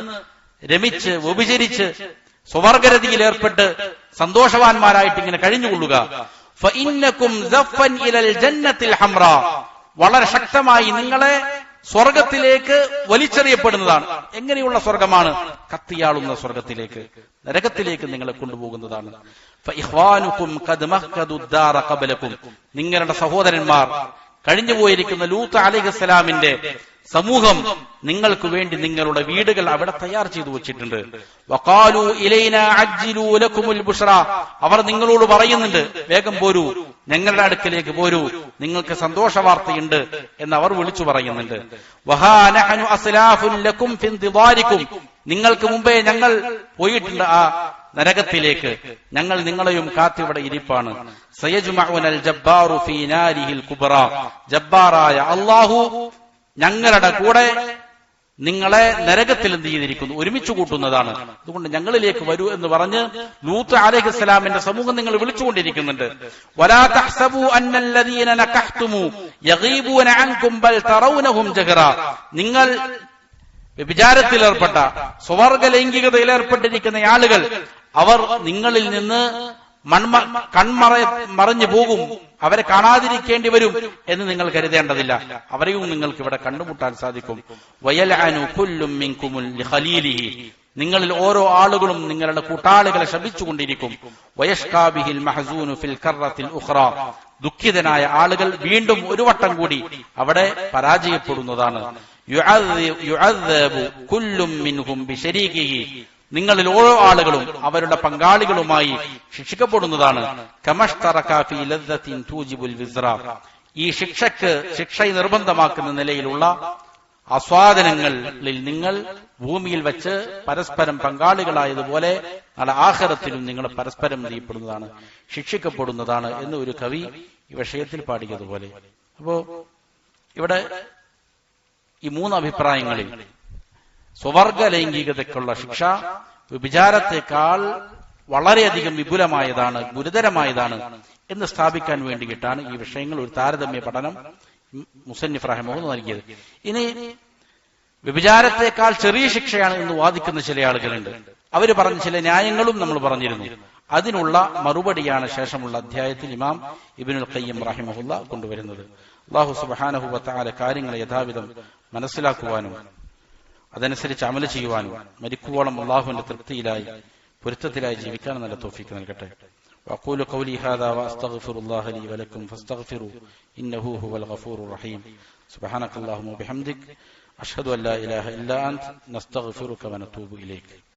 രമിച്ച് വ്യഭിചരിച്ച് സ്വവർഗരതിയിൽ ഏർപ്പെട്ട് സന്തോഷവാന്മാരായിട്ട് ഇങ്ങനെ കഴിഞ്ഞുകൊള്ളുക. ഫഇന്നകും സഫൻ ഇലൽ ജന്നത്തിൽ ഹംറാ, വളരെ ശക്തമായി നിങ്ങളെ സ്വർഗത്തിലേക്ക് വലിച്ചെറിയപ്പെടുന്നതാണ്. എങ്ങനെയുള്ള സ്വർഗമാണ്? കത്തിയാളുന്ന സ്വർഗത്തിലേക്ക്, നരകത്തിലേക്ക് നിങ്ങളെ കൊണ്ടുപോകുന്നതാണ്. ഫഇഖ്വാനുകും ഖദ് മഖദു ദാറ ഖബലകും, നിങ്ങളുടെ സഹോദരന്മാർ കഴിഞ്ഞുപോയിരിക്കുന്ന ലൂത്ത് അലൈഹിസ്സലാമിന്റെ സമൂഹം നിങ്ങൾക്ക് വേണ്ടി നിങ്ങളുടെ വീടുകൾ അവിടെ തയ്യാർ ചെയ്തു വെച്ചിട്ടുണ്ട്. വഖാലു ഇലൈനാ അജ്ജിലൂ ലക്കുമുൽ ബുശ്റാ, അവർ നിങ്ങളോട് പറയുന്നുണ്ട്, വേഗം പോരൂ, ഞങ്ങളുടെ അടുക്കലേക്ക് പോരൂ, നിങ്ങൾക്ക് സന്തോഷ വാർത്തയുണ്ട് എന്ന് അവർ വിളിച്ചു പറയുന്നുണ്ട്. വഹാ നഹ്നു അസ്ലാഫുൻ ലക്കും ഫി ഇന്തിദാരിക്കും, നിങ്ങൾക്ക് മുമ്പേ ഞങ്ങൾ പോയിട്ടുണ്ട് ആ നരകത്തിലേക്ക്, ഞങ്ങൾ നിങ്ങളെയും കാത്തിവിടെ ഇരിപ്പാണ്. സയജ്മഉനൽ ജബ്ബാറു ഫീ നാരിഹിൽ കുബ്റാ, ജബ്ബാറായ അല്ലാഹു ഞങ്ങളുടെ കൂടെ നിങ്ങളെ നരകത്തിൽ എന്ത് ചെയ്തിരിക്കുന്നു? ഒരുമിച്ച് കൂട്ടുന്നതാണ്. അതുകൊണ്ട് ഞങ്ങളിലേക്ക് വരൂ എന്ന് പറഞ്ഞ് ലൂത്ത് അലൈഹിസ്സലാമിന്റെ സമൂഹം നിങ്ങൾ വിളിച്ചുകൊണ്ടിരിക്കുന്നുണ്ട്. വലാ തഹ്സബൂ അന്നല്ലദീന നകഹ്തുമു യഗീബൂന അൻകും ബൽ തറൗനഹും ജഹറാ, നിങ്ങൾ വ്യഭിചാരത്തിലേർപ്പെട്ട സ്വവർഗ ലൈംഗികതയിലേർപ്പെട്ടിരിക്കുന്ന ആളുകൾ അവർ നിങ്ങളിൽ നിന്ന് മറഞ്ഞു പോകും, അവരെ കാണാതിരിക്കേണ്ടി വരും എന്ന് നിങ്ങൾ കരുതേണ്ടതില്ല. അവരെയും നിങ്ങൾക്ക് ഇവിടെ കണ്ടുമുട്ടാൻ സാധിക്കും. വയൽഅനു കുല്ലും മിൻകുമുൽ ലിഖലീലിഹി, നിങ്ങളിൽ ഓരോ ആളുകളും നിങ്ങളുടെ കൂട്ടാളികളെ ശപിച്ചുകൊണ്ടിരിക്കും. വയഷ്കാ ബിഹിൽ മഹ്സൂനു ഫിൽ കർറത്തിൽ ഉഖ്റാ, ദുഃഖിതനായ ആളുകൾ വീണ്ടും ഒരു വട്ടം കൂടി അവിടെ പരാജയപ്പെടുന്നതാണ്. യുഅദ്ദബു കുല്ലും മിൻഹും ബിശരീകിഹി, നിങ്ങളിൽ ഓരോ ആളുകളും അവരുടെ പങ്കാളികളുമായി ശിക്ഷിക്കപ്പെടുന്നതാണ്. കമഷ്തറക ഫീ ലദ്ദത്തിൻ തൂജിബുൽ വിസ്റാ, ഈ ശിക്ഷ നിർബന്ധമാക്കുന്ന നിലയിലുള്ള ആസ്വാദനങ്ങളിൽ നിങ്ങൾ ഭൂമിയിൽ വെച്ച് പരസ്പരം പങ്കാളികളായതുപോലെ നാളെ ആഖിറത്തിലും നിങ്ങൾ പരസ്പരം ചെയ്യപ്പെടുന്നതാണ്, ശിക്ഷിക്കപ്പെടുന്നതാണ് എന്ന് ഒരു കവി ഈ വിഷയത്തിൽ പാടിയതുപോലെ. അപ്പോ ഇവിടെ ഈ മൂന്ന് അഭിപ്രായങ്ങളിൽ സ്വവർഗ ലൈംഗികതയ്ക്കുള്ള ശിക്ഷ വ്യഭിചാരത്തെക്കാൾ വളരെയധികം വിപുലമായതാണ്, ഗുരുതരമായതാണ് എന്ന് സ്ഥാപിക്കാൻ വേണ്ടിയിട്ടാണ് ഈ വിഷയങ്ങൾ ഒരു താരതമ്യ പഠനം മുസന്നിഫ് റഹിമഹുല്ലാഹ് നൽകിയത്. ഇനി വ്യഭിചാരത്തെക്കാൾ ചെറിയ ശിക്ഷയാണ് എന്ന് വാദിക്കുന്ന ചില ആളുകളുണ്ട്. അവര് പറഞ്ഞ ചില ന്യായങ്ങളും നമ്മൾ പറഞ്ഞിരുന്നു. അതിനുള്ള മറുപടിയാണ് ശേഷമുള്ള അധ്യായത്തിൽ ഇമാം ഇബ്നുൽ ഖയ്യിം റഹിമഹുല്ലാഹ് കൊണ്ടുവരുന്നത്. അല്ലാഹു സുബ്ഹാനഹു വ തആല കാര്യങ്ങളെ യഥാവിധം മനസ്സിലാക്കുവാനും അതനുസരിച്ച് അമല് ചെയ്യുവാനും മരിക്കുവോളം അല്ലാഹുവിന്റെ തൃപ്തിയിലായി പൊരുത്തത്തിലായി ജീവിക്കാൻ നല്ല തൗഫീഖ് നൽകട്ടെ. വഖൂലു ഖൗലി ഹാദാ വഅസ്തഗ്ഫിറുല്ലാഹ ലീ വലക്കും ഫസ്തഗ്ഫിറൂ ഇന്നഹു ഹുവൽ ഗഫൂറുർ റഹീം. സുബ്ഹാനകല്ലാഹുമ്മ വബിഹംദിക അഷ്ഹദു അൻ ലാ ഇലാഹ ഇല്ലാ അൻത നസ്തഗ്ഫിറുക വനതൂബു ഇലൈക.